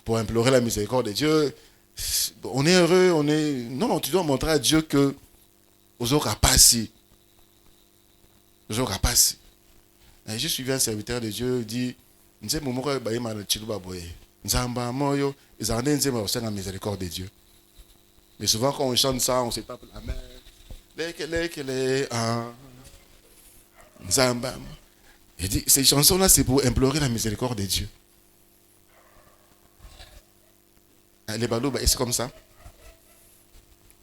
pour implorer la miséricorde de Dieu. On est heureux, Non, tu dois montrer à Dieu que aux autres pas si. J'ai suivi un serviteur de Dieu, il dit, la miséricorde de Dieu. Mais souvent quand on chante ça, on se tape la main. Il dit, ces chansons-là, c'est pour implorer la miséricorde de Dieu. Les balous, c'est comme ça.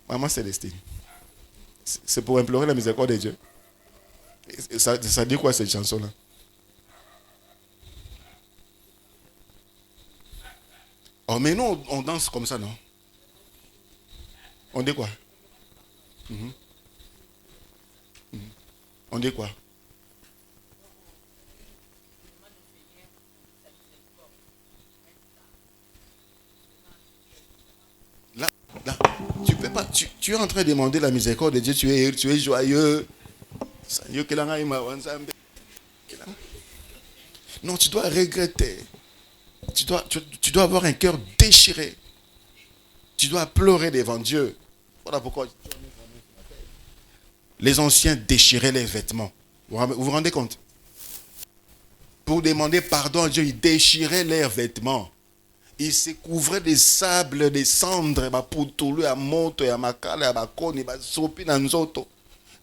Maman Célestine. C'est pour implorer la miséricorde de Dieu. Ça dit quoi cette chanson-là? Oh, mais nous, on danse comme ça, non? On dit quoi? On dit quoi? Là, tu peux pas. Tu es en train de demander la miséricorde de Dieu. Tu es joyeux. Non, tu dois regretter. Tu dois avoir un cœur déchiré. Tu dois pleurer devant Dieu. Voilà pourquoi les anciens déchiraient les vêtements. Vous vous rendez compte? Pour demander pardon à Dieu, ils déchiraient leurs vêtements. Ils se couvraient des sables, des cendres,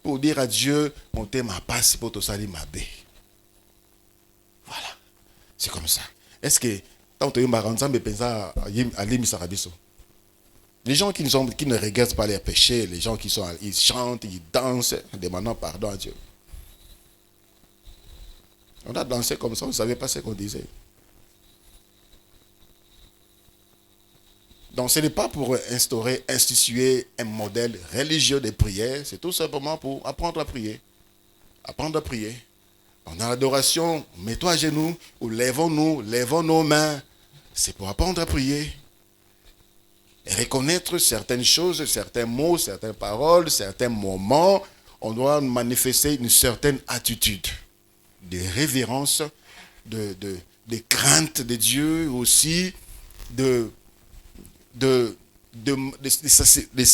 pour dire à Dieu, mon thème a passé pour tout ça, ma bé. Voilà. C'est comme ça. Est-ce que, les gens qui ne regrettent pas leurs péchés, les gens ils chantent, ils dansent, en demandant pardon à Dieu. On a dansé comme ça, on ne savait pas ce qu'on disait. Donc ce n'est pas pour instituer un modèle religieux de prière, c'est tout simplement pour apprendre à prier. Apprendre à prier. On a l'adoration, mets-toi à genoux, ou levons nos mains. C'est pour apprendre à prier. Et reconnaître certaines choses, certains mots, certaines paroles, certains moments. On doit manifester une certaine attitude de révérence, de crainte de Dieu aussi, de se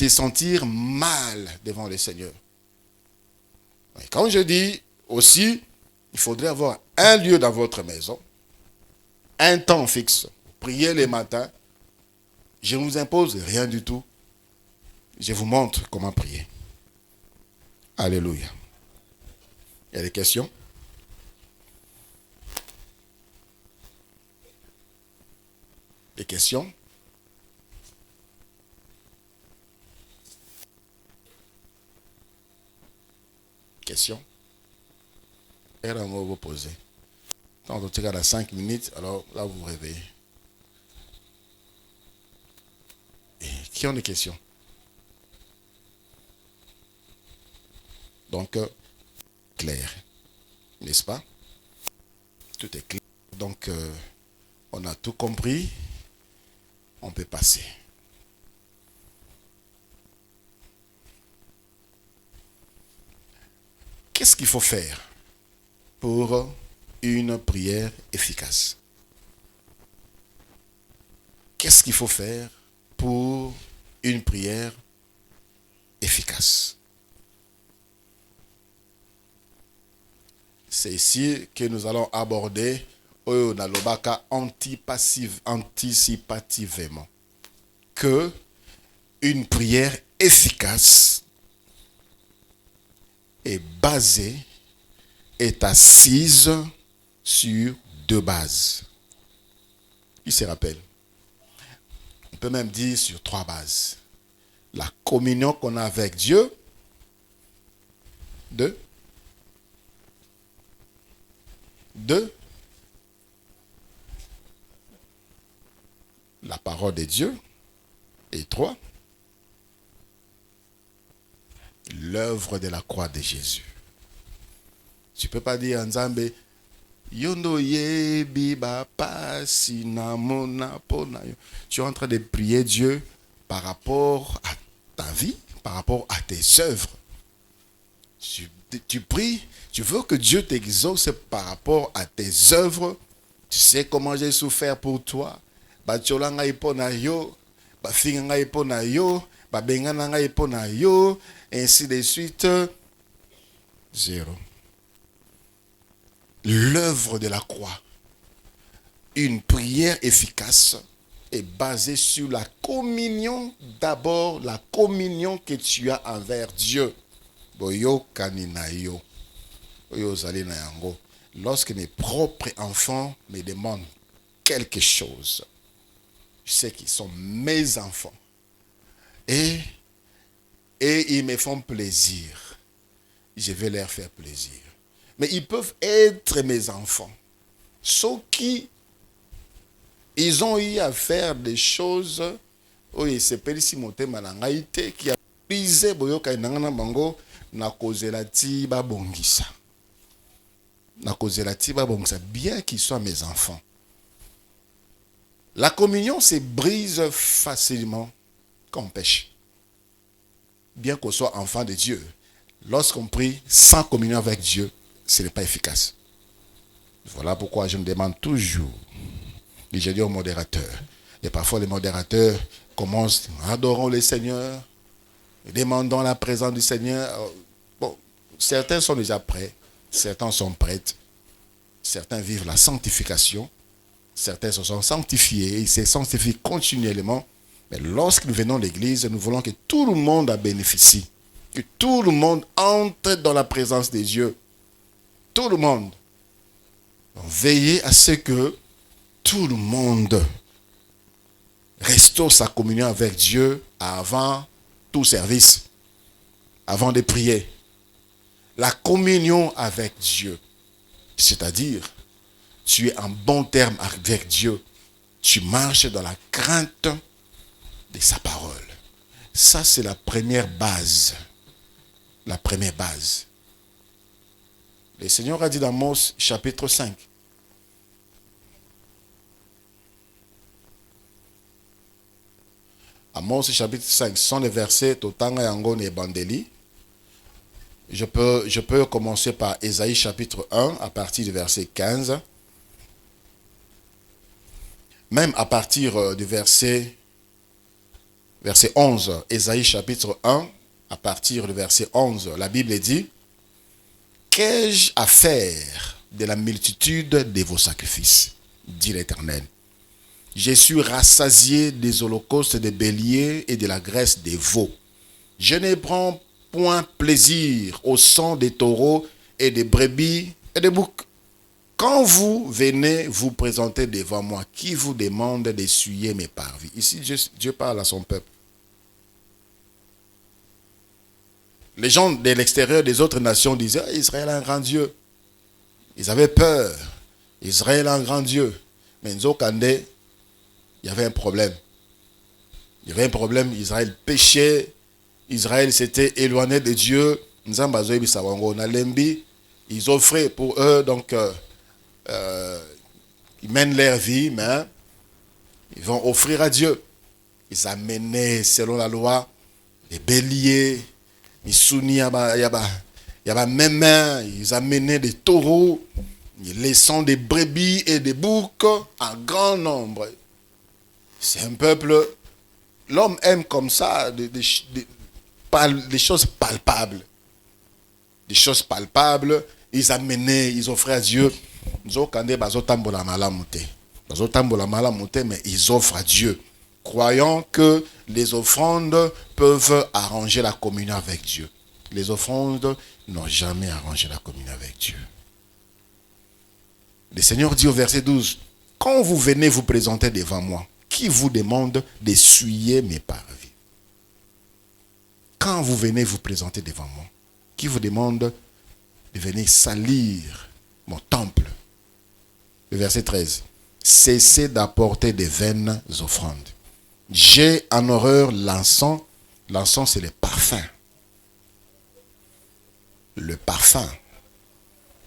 sentir mal devant le Seigneur. Et quand je dis aussi, il faudrait avoir un lieu dans votre maison, un temps fixe, prier le matin. Je ne vous impose rien du tout. Je vous montre comment prier. Alléluia. Il y a des questions? Des questions? Questions? Et là, on va vous poser. Quand on regarde à 5 minutes, alors là, vous vous réveillez. Et qui ont des questions? Donc, clair. N'est-ce pas? Tout est clair. Donc, on a tout compris. On peut passer. Qu'est-ce qu'il faut faire pour une prière efficace? Qu'est-ce qu'il faut faire pour une prière efficace? C'est ici que nous allons aborder anticipativement que une prière efficace est basée, est assise sur deux bases. Il se rappelle. On peut même dire sur trois bases. La communion qu'on a avec Dieu. Deux. La parole de Dieu. Et trois. L'œuvre de la croix de Jésus. Tu ne peux pas dire Nzambe Yondo yebi bapasi namona pona. Tu es en train de prier Dieu par rapport à ta vie, par rapport à tes œuvres. Tu pries, tu veux que Dieu t'exauce par rapport à tes œuvres. Tu sais comment j'ai souffert pour toi. Bachola ngai pona yo, bafinga ngai pona yo, babengana ngai pona yo, ainsi de suite. Zéro. L'œuvre de la croix. Une prière efficace est basée sur la communion. D'abord, la communion que tu as envers Dieu. Lorsque mes propres enfants me demandent quelque chose, je sais qu'ils sont mes enfants. Et ils me font plaisir. Je vais leur faire plaisir. Mais ils peuvent être mes enfants. Ceux qui, ils ont eu à faire des choses, qui a brisé boyoka nangana bango na kozela ti ba bongisa. Na kozela ti ba bongisa, bien qu'ils soient mes enfants. La communion se brise facilement comme pêche. Bien qu'on soit enfant de Dieu, lorsqu'on prie sans communion avec Dieu, ce n'est pas efficace. Voilà pourquoi je me demande toujours, et je dis aux modérateurs, et parfois les modérateurs commencent, adorons le Seigneur, demandons la présence du Seigneur. Bon, certains sont déjà prêts, certains sont prêts, certains vivent la sanctification, certains se sont sanctifiés, ils se sanctifient continuellement. Mais lorsque nous venons à l'église, nous voulons que tout le monde en bénéficie, que tout le monde entre dans la présence de Dieu. Tout le monde. Donc, veillez à ce que tout le monde restaure sa communion avec Dieu avant tout service, avant de prier. La communion avec Dieu, c'est-à-dire, tu es en bon terme avec Dieu. Tu marches dans la crainte de sa parole. Ça, c'est la première base. La première base. Le Seigneur a dit dans Amos chapitre 5. Amos chapitre 5, ce sont les versets Totanga Yango et Bandeli. Je peux commencer par Ésaïe chapitre 1 à partir du verset 15. Même à partir du verset 11, Ésaïe chapitre 1, à partir du verset 11, la Bible dit: qu'ai-je à faire de la multitude de vos sacrifices, dit l'Éternel. Je suis rassasié des holocaustes des béliers et de la graisse des veaux. Je ne prends point plaisir au sang des taureaux et des brebis et des boucs. Quand vous venez vous présenter devant moi, qui vous demande d'essuyer mes parvis? Ici, Dieu parle à son peuple. Les gens de l'extérieur des autres nations disaient, ah, Israël a un grand Dieu. Ils avaient peur. Israël a un grand Dieu. Mais Nzokande, il y avait un problème. Il y avait un problème. Israël péchait. Israël s'était éloigné de Dieu. Ils offraient pour eux, donc, ils mènent leur vie, mais ils vont offrir à Dieu. Ils amenaient, selon la loi, des béliers. Ils amenaient des taureaux, laissant des brebis et des boucs en grand nombre. C'est un peuple, l'homme aime comme ça des choses palpables. Des choses palpables, ils amenaient, ils offraient à Dieu. Mais ils offrent à Dieu, croyant que les offrandes peuvent arranger la communion avec Dieu. Les offrandes n'ont jamais arrangé la communion avec Dieu. Le Seigneur dit au verset 12, « Quand vous venez vous présenter devant moi, qui vous demande d'essuyer mes parvis? » Quand vous venez vous présenter devant moi, qui vous demande de venir salir mon temple? Le verset 13, « Cessez d'apporter des vaines offrandes. J'ai en horreur l'encens. » L'encens, c'est le parfum. Le parfum.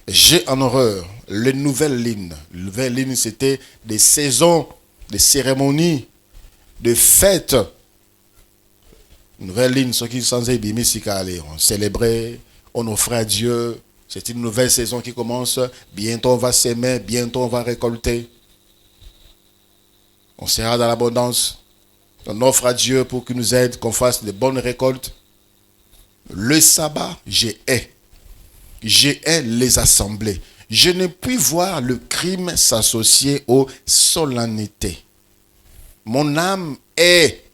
J'ai en horreur les nouvelles lignes. Les nouvelles lignes, c'était des saisons, des cérémonies, des fêtes. Nouvelle ligne, ceux qui sont allés, on célébrait, on offrait à Dieu. C'est une nouvelle saison qui commence. Bientôt on va s'aimer, bientôt on va récolter. On sera dans l'abondance. On offre à Dieu pour qu'il nous aide, qu'on fasse de bonnes récoltes. Le sabbat, j'ai hais. J'ai hais les assemblées. Je ne puis voir le crime s'associer aux solennités. Mon âme hait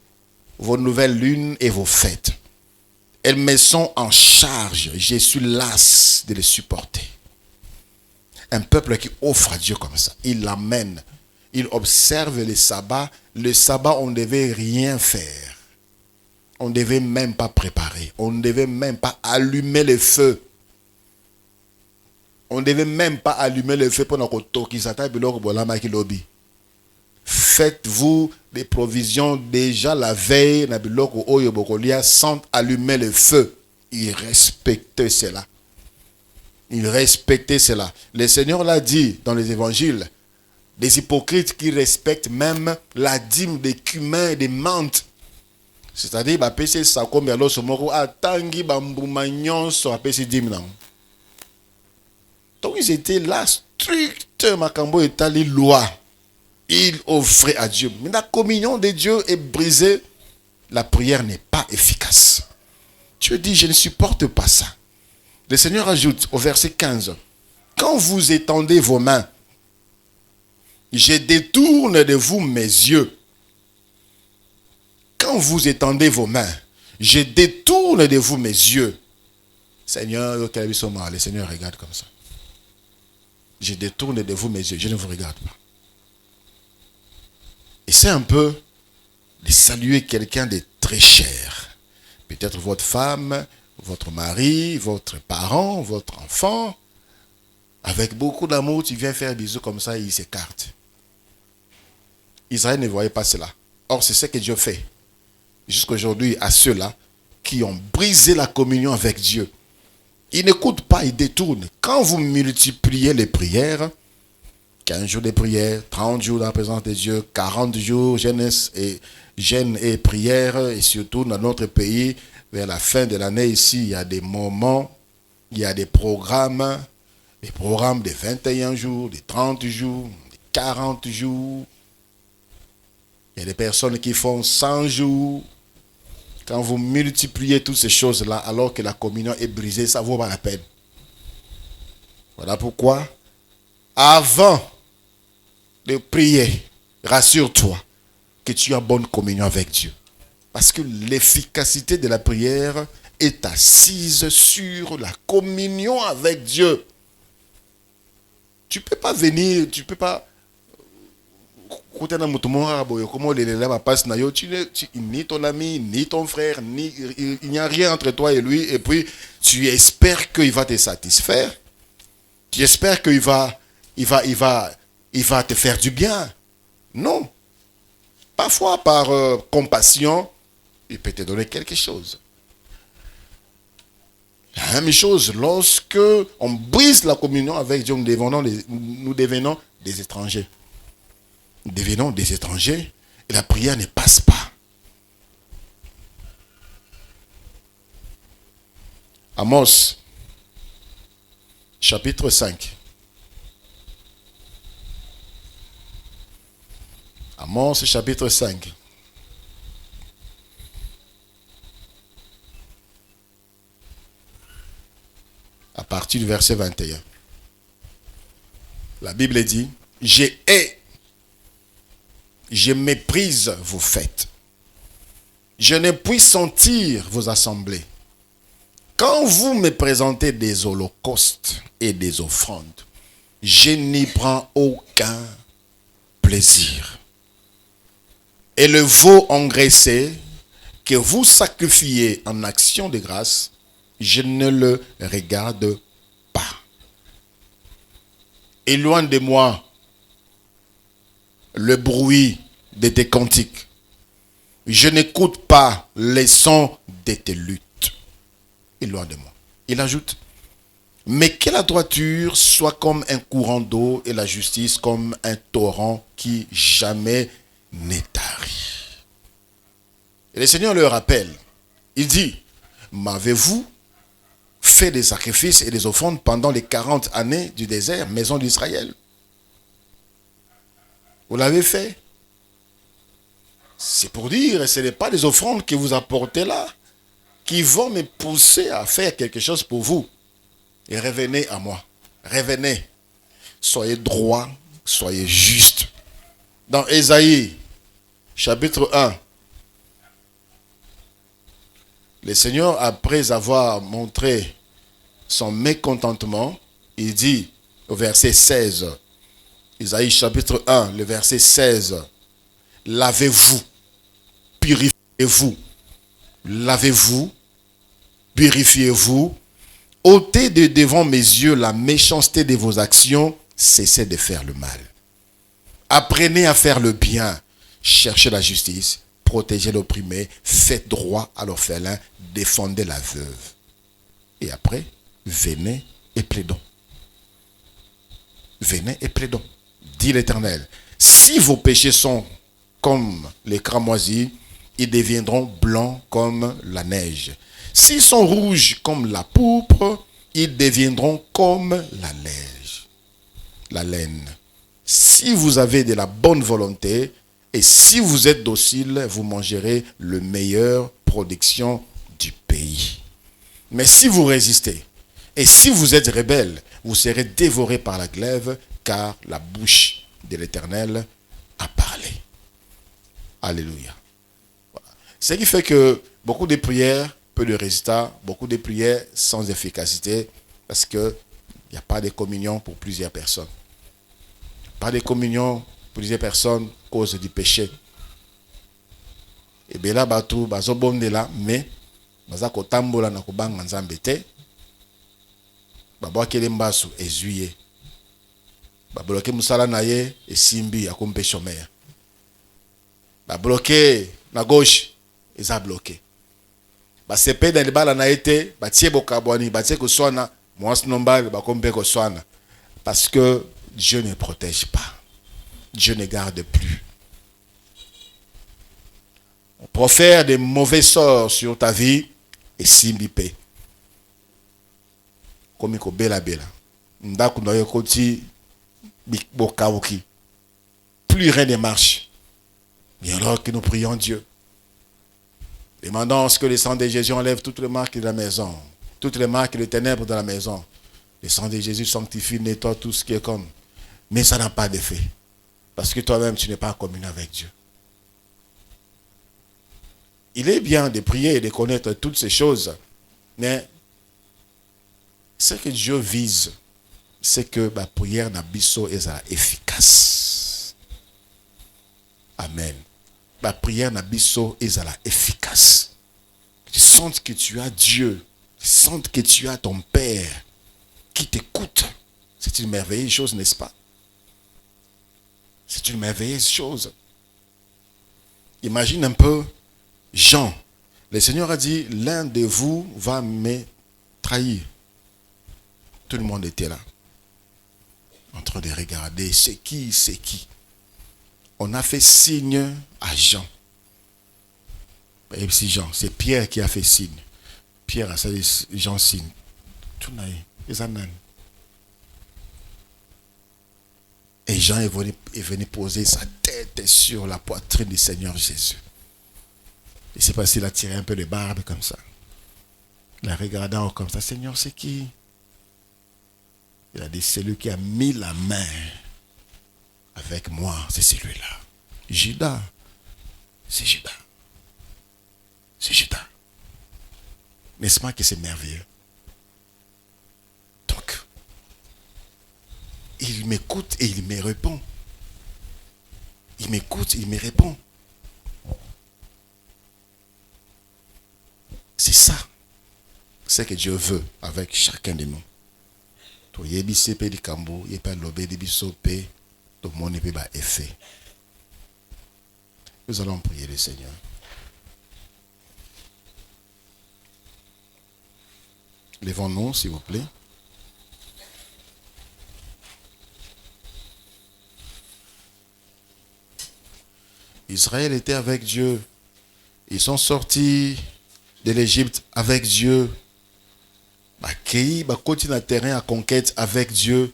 vos nouvelles lunes et vos fêtes. Elles me sont en charge. Je suis las de les supporter. Un peuple qui offre à Dieu comme ça, il l'amène. Il observe les sabbats. Le sabbat, on ne devait rien faire. On ne devait même pas préparer. On ne devait même pas allumer le feu. On ne devait même pas allumer le feu pendant que faites-vous des provisions déjà la veille sans allumer le feu. Il respectait cela. Il respectait cela. Le Seigneur l'a dit dans les évangiles. Des hypocrites qui respectent même la dîme des cumins et des menthes. C'est-à-dire, donc ils étaient là, strictement, loi. Ils offraient à Dieu. Mais la communion de Dieu est brisée. La prière n'est pas efficace. Dieu dit, je ne supporte pas ça. Le Seigneur ajoute au verset 15, quand vous étendez vos mains, je détourne de vous mes yeux. Quand vous étendez vos mains, je détourne de vous mes yeux. Seigneur, le Seigneur regarde comme ça. Je détourne de vous mes yeux, je ne vous regarde pas. Et c'est un peu de saluer quelqu'un de très cher. Peut-être votre femme, votre mari, votre parent, votre enfant. Avec beaucoup d'amour, tu viens faire un bisou comme ça et il s'écarte. Israël ne voyait pas cela. Or, c'est ce que Dieu fait. Jusqu'aujourd'hui, à ceux-là qui ont brisé la communion avec Dieu. Ils n'écoutent pas, ils détournent. Quand vous multipliez les prières, 15 jours de prière, 30 jours dans la présence de Dieu, 40 jours jeûne et prière, et surtout dans notre pays, vers la fin de l'année ici, il y a des moments, il y a des programmes de 21 jours, de 30 jours, de 40 jours. Il y a des personnes qui font 100 jours. Quand vous multipliez toutes ces choses-là, alors que la communion est brisée, ça ne vaut pas la peine. Voilà pourquoi, avant de prier, rassure-toi que tu as bonne communion avec Dieu. Parce que l'efficacité de la prière est assise sur la communion avec Dieu. Tu ne peux pas venir, tu ne peux pas... Ni ton ami, ni ton frère, il n'y a rien entre toi et lui, et puis tu espères qu'il va te satisfaire. Tu espères qu'il va te faire du bien. Non. Parfois, par compassion, il peut te donner quelque chose. La même chose, lorsque on brise la communion avec Dieu, nous devenons des étrangers. Nous devenons des étrangers et la prière ne passe pas. Amos, chapitre 5. Amos, chapitre 5. À partir du verset 21. La Bible dit, je méprise vos fêtes. Je ne puis sentir vos assemblées. Quand vous me présentez des holocaustes et des offrandes, je n'y prends aucun plaisir. Et le veau engraissé que vous sacrifiez en action de grâce, je ne le regarde pas. Éloigne de moi le bruit de tes cantiques. Je n'écoute pas les sons de tes luttes. Éloigne de moi. Il ajoute, mais que la droiture soit comme un courant d'eau et la justice comme un torrent qui jamais n'est tari. Et le Seigneur le rappelle. Il dit, m'avez-vous fait des sacrifices et des offrandes pendant les 40 années du désert, maison d'Israël? Vous l'avez fait. C'est pour dire, ce n'est pas des offrandes que vous apportez là qui vont me pousser à faire quelque chose pour vous. Et revenez à moi. Revenez. Soyez droit, soyez juste. Dans Ésaïe, chapitre 1, le Seigneur, après avoir montré son mécontentement, il dit au verset 16, Ésaïe chapitre 1, le verset 16, lavez-vous, purifiez-vous, lavez-vous, purifiez-vous, ôtez de devant mes yeux la méchanceté de vos actions, cessez de faire le mal. Apprenez à faire le bien, cherchez la justice, protégez l'opprimé, faites droit à l'orphelin, défendez la veuve. Et après, venez et plaidons. Venez et plaidons, dit l'Éternel. Si vos péchés sont comme les cramoisis, ils deviendront blancs comme la neige. S'ils sont rouges comme la pourpre, ils deviendront comme la neige, la laine. Si vous avez de la bonne volonté et si vous êtes docile, vous mangerez le meilleur production du pays. Mais si vous résistez et si vous êtes rebelle, vous serez dévorés par la glaive, car la bouche de l'Éternel a parlé. Alléluia. Voilà. Ce qui fait que beaucoup de prières, peu de résultats, beaucoup de prières sans efficacité, parce qu'il n'y a pas de communion pour plusieurs personnes. Pas de communion pour plusieurs personnes à cause du péché. Et bien là, batou, bazobonde là, mais bazako tambola na kubanga nzambe te. Babwa kele mbasu ezuye. Babloke musala na ye esimbi akompe chômeur. Babloke na gauche eza bloqué. Basepe na libala na ete batie bokabwani batie ko swana mwasi nombali bakompe ko swana parce que Dieu ne protège pas. Dieu ne garde plus. On profère des mauvais sorts sur ta vie et simbi pe. Comme ko bela bela. Ndaku na yo koti bokawuki. Plus rien ne marche. Et alors que nous prions Dieu, demandons que le sang de Jésus enlève toutes les marques de la maison, toutes les marques de ténèbres de la maison. Le sang de Jésus sanctifie, nettoie tout ce qui est comme. Mais ça n'a pas d'effet. Parce que toi-même, tu n'es pas en communion avec Dieu. Il est bien de prier et de connaître toutes ces choses, mais ce que Dieu vise, c'est que la prière n'a biso est efficace. Amen. La prière n'a biso est efficace. Tu sens que tu as Dieu, tu sens que tu as ton Père qui t'écoute. C'est une merveilleuse chose, n'est-ce pas? C'est une merveilleuse chose. Imagine un peu Jean. Le Seigneur a dit, l'un de vous va me trahir. Tout le monde était là, en train de regarder, c'est qui. On a fait signe à Jean. Et si Jean, c'est Pierre qui a fait signe. Pierre a dit, Jean signe. Tout n'a pas. Et Jean est venu poser sa tête sur la poitrine du Seigneur Jésus. Il s'est passé, il a tiré un peu de barbe comme ça. Il a regardé comme ça. Seigneur, c'est qui? Il a dit, celui qui a mis la main avec moi, c'est celui-là. Judas. C'est Judas. C'est Judas. N'est-ce pas que c'est merveilleux? Donc, il m'écoute et il me répond. Il m'écoute, il me répond. C'est ça. C'est que Dieu veut avec chacun de nous. Nous allons prier le Seigneur. Levons-nous, s'il vous plaît. Israël était avec Dieu. Ils sont sortis de l'Égypte avec Dieu. Continuer le terrain à conquête avec Dieu.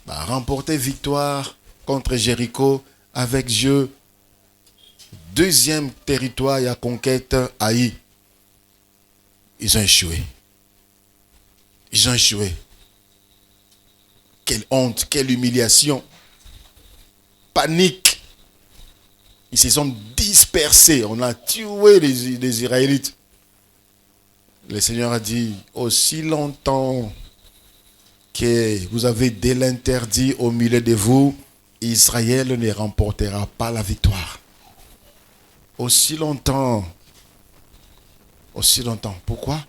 Remporter victoire contre Jéricho avec Dieu. Deuxième territoire à conquête, Haï. Ils ont échoué. Ils ont échoué. Quelle honte, quelle humiliation. Panique. Ils se sont dispersés. On a tué les Israélites. Le Seigneur a dit, aussi longtemps que vous avez de l'interdit au milieu de vous, Israël ne remportera pas la victoire. Aussi longtemps. Aussi longtemps. Pourquoi?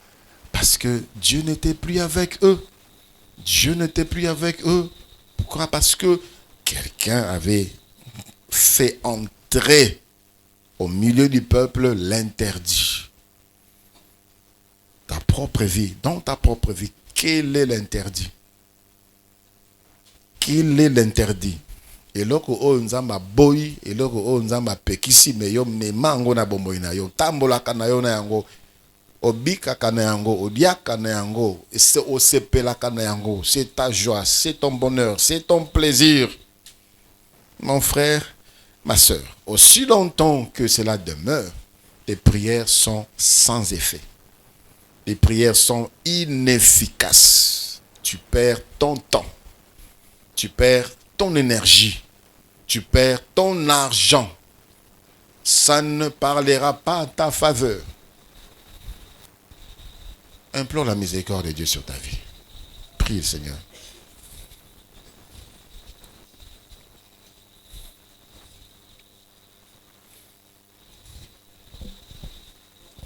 Parce que Dieu n'était plus avec eux. Dieu n'était plus avec eux. Pourquoi? Parce que quelqu'un avait fait entrer au milieu du peuple l'interdit. Ta propre vie, dans ta propre vie, quel est l'interdit? Quel est l'interdit? Et loko o nzamba boy, et loko o nzamba pekisi me yo mango na bomboy na yo, tambola kana yo na yango, obika kana yango, odiaka na yango, et c'est osepela kana yango, c'est ta joie, c'est ton bonheur, c'est ton plaisir. Mon frère, ma soeur, aussi longtemps que cela demeure, les prières sont sans effet. Les prières sont inefficaces. Tu perds ton temps. Tu perds ton énergie. Tu perds ton argent. Ça ne parlera pas à ta faveur. Implore la miséricorde de Dieu sur ta vie. Prie le Seigneur.